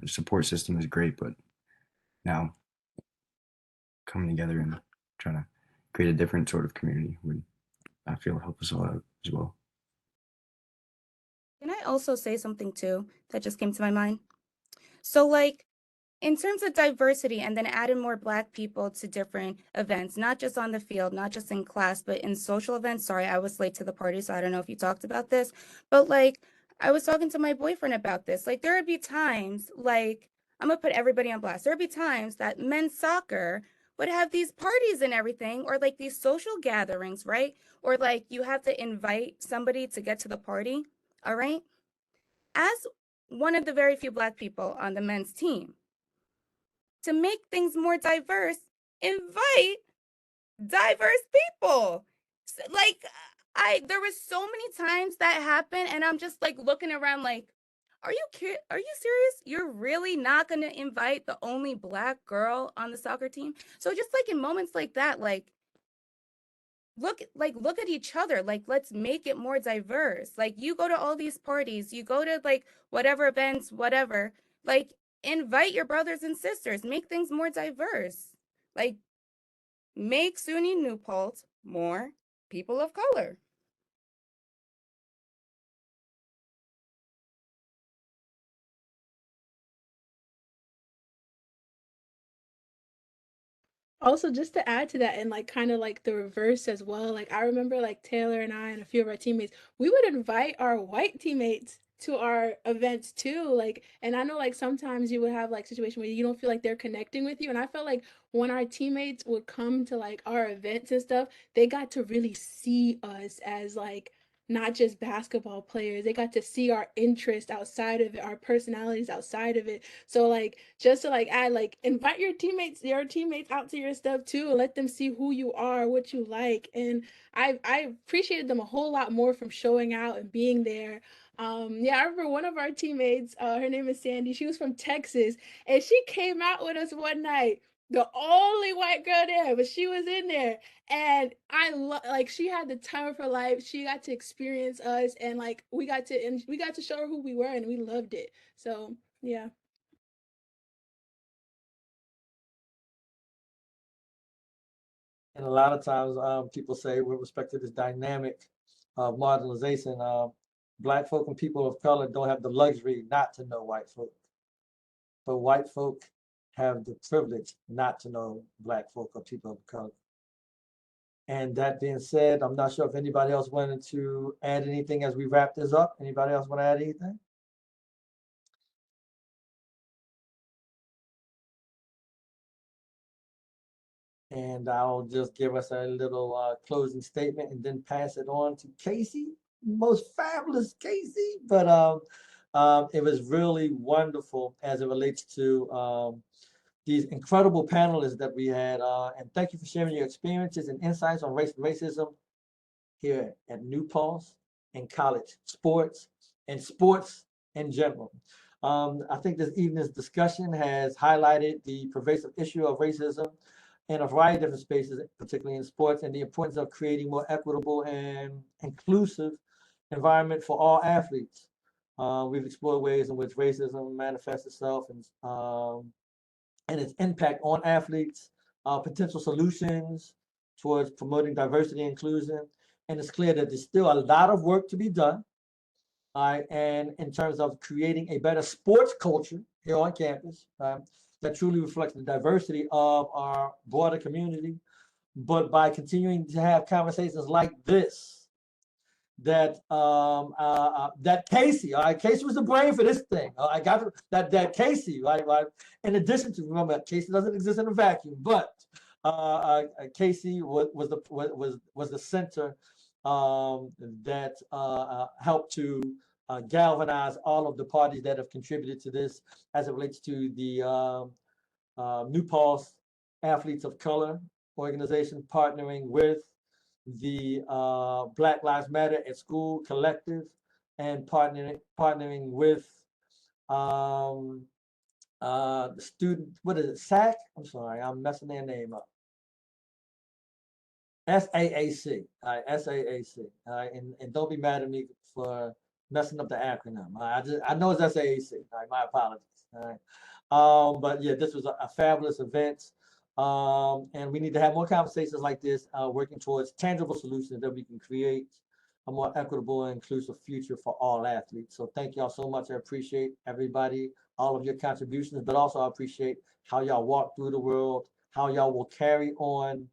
support system is great, but now coming together and trying to create a different sort of community would, I feel, help us all out as well. Can I also say something too that just came to my mind? So, like, in terms of diversity and then adding more Black people to different events, not just on the field, not just in class, but in social events. Sorry, I was late to the party, so I don't know if you talked about this, but like, I was talking to my boyfriend about this. Like, there would be times, like, I'm gonna put everybody on blast. There would be times that men's soccer would have these parties and everything, or like these social gatherings, right? Or like you have to invite somebody to get to the party, all right? As one of the very few Black people on the men's team, to make things more diverse, invite diverse people. Like there was so many times that happened, and I'm just like looking around like, are you serious? You're really not gonna invite the only Black girl on the soccer team? So just like in moments like that, like look at each other, like let's make it more diverse. Like you go to all these parties, you go to like whatever events, whatever, like invite your brothers and sisters, make things more diverse, like make SUNY New Paltz more people of color. Also, just to add to that, and like kind of like the reverse as well, like I remember like Taylor and I and a few of our teammates, we would invite our white teammates to our events too. Like, and I know like sometimes you would have like situations where you don't feel like they're connecting with you. And I felt like when our teammates would come to like our events and stuff, they got to really see us as like not just basketball players. They got to see our interest outside of it, our personalities outside of it. So like just to like add, like invite your teammates out to your stuff too, and let them see who you are, what you like. And I appreciated them a whole lot more from showing out and being there. Yeah, I remember one of our teammates, her name is Sandy, she was from Texas, and she came out with us one night, the only white girl there, but she was in there. And I love, like, she had the time of her life. She got to experience us, and like we got to show her who we were, and we loved it. So yeah. And a lot of times, people say with respect to this dynamic of marginalization, Black folk and people of color don't have the luxury not to know white folk, but white folk have the privilege not to know Black folk or people of color. And that being said, I'm not sure if anybody else wanted to add anything as we wrap this up. Anybody else want to add anything? And I'll just give us a little closing statement and then pass it on to Casey, most fabulous Casey. But it was really wonderful as it relates to these incredible panelists that we had. And thank you for sharing your experiences and insights on race and racism here at New Paltz and college sports and sports in general. I think this evening's discussion has highlighted the pervasive issue of racism in a variety of different spaces, particularly in sports, and the importance of creating more equitable and inclusive environment for all athletes. We've explored ways in which racism manifests itself and its impact on athletes, potential solutions towards promoting diversity and inclusion. And it's clear that there's still a lot of work to be done. And in terms of creating a better sports culture here on campus, that truly reflects the diversity of our broader community. But by continuing to have conversations like this, that Casey, all right, Casey was the brain for this thing. I got that Casey, right? In addition to, remember, Casey doesn't exist in a vacuum, but Casey was the center that helped to galvanize all of the parties that have contributed to this as it relates to the New Paltz Athletes of Color organization, partnering with the Black Lives Matter at School Collective, and partnering with the student, what is it, SAC? I'm sorry, I'm messing their name up. SAAC, all right, SAAC, all right, and don't be mad at me for messing up the acronym. I know it's SAAC, all right, my apologies, all right. But yeah, this was a fabulous event. And we need to have more conversations like this, working towards tangible solutions that we can create a more equitable and inclusive future for all athletes. So thank y'all so much. I appreciate everybody, all of your contributions, but also I appreciate how y'all walk through the world, how y'all will carry on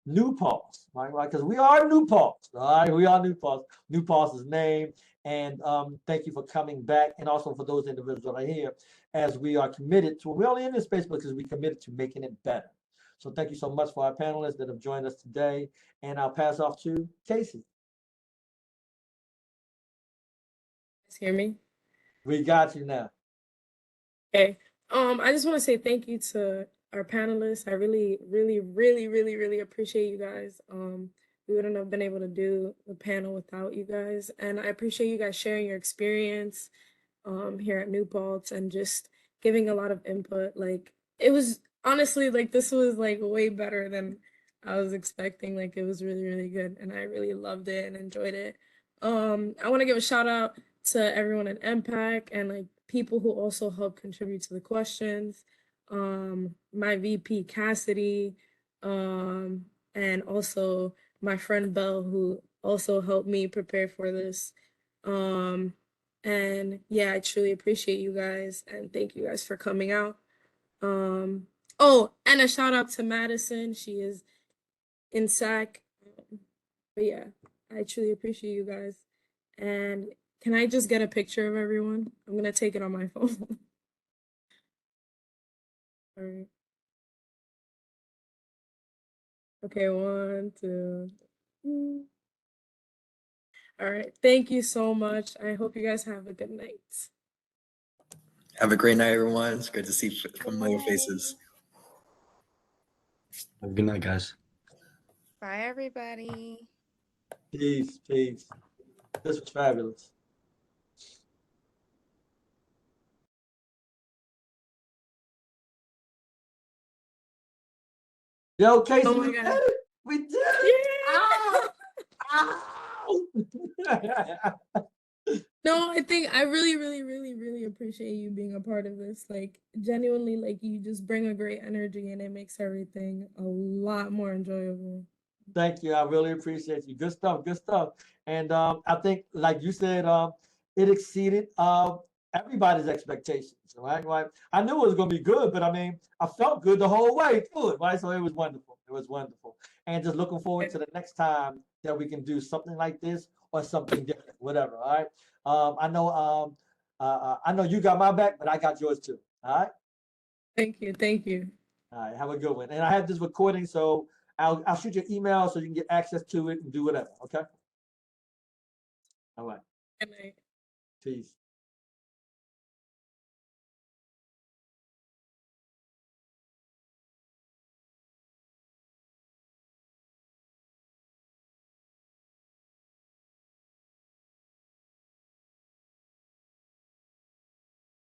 New Paltz, right? Because we are New Paltz, all right? We are New Paltz. New Paltz is named. And thank you for coming back. And also for those individuals that are here, as we are committed to, we're only in this space because we're committed to making it better. So thank you so much for our panelists that have joined us today. And I'll pass off to Casey. Hear me? We got you now. Okay. I just want to say thank you to our panelists. I really, really, really, really, really appreciate you guys. We wouldn't have been able to do the panel without you guys. And I appreciate you guys sharing your experience here at New Paltz and just giving a lot of input. Like, it was honestly, like, this was like way better than I was expecting. Like, it was really, really good, and I really loved it and enjoyed it. I want to give a shout out to everyone at NPAC and like people who also helped contribute to the questions. My VP Cassidy, and also my friend Belle, who also helped me prepare for this. And yeah, I truly appreciate you guys, and thank you guys for coming out. Oh, and a shout out to Madison. She is in SAC. But yeah, I truly appreciate you guys. And can I just get a picture of everyone? I'm gonna take it on my phone. All right. Okay, 1, 2. All right. Thank you so much. I hope you guys have a good night. Have a great night, everyone. It's great to see familiar faces. Have a good night, guys. Bye, everybody. Peace, peace. This was fabulous. Yo, Casey, Oh my we did God. it. We did it. Yeah. Ow! No, I think I really appreciate you being a part of this. Like, genuinely, like, you just bring a great energy and it makes everything a lot more enjoyable. Thank you. I really appreciate you. Good stuff. Good stuff. And I think, like you said, it exceeded everybody's expectations. Right? Right. I knew it was going to be good, but I mean, I felt good the whole way through it. Right. So it was wonderful. It was wonderful. And just looking forward to the next time that we can do something like this or something different, whatever. All right. I know you got my back, but I got yours too. All right. Thank you. Thank you. All right. Have a good one. And I have this recording, so I'll shoot you an email so you can get access to it and do whatever. Okay. All right. Good night. Peace.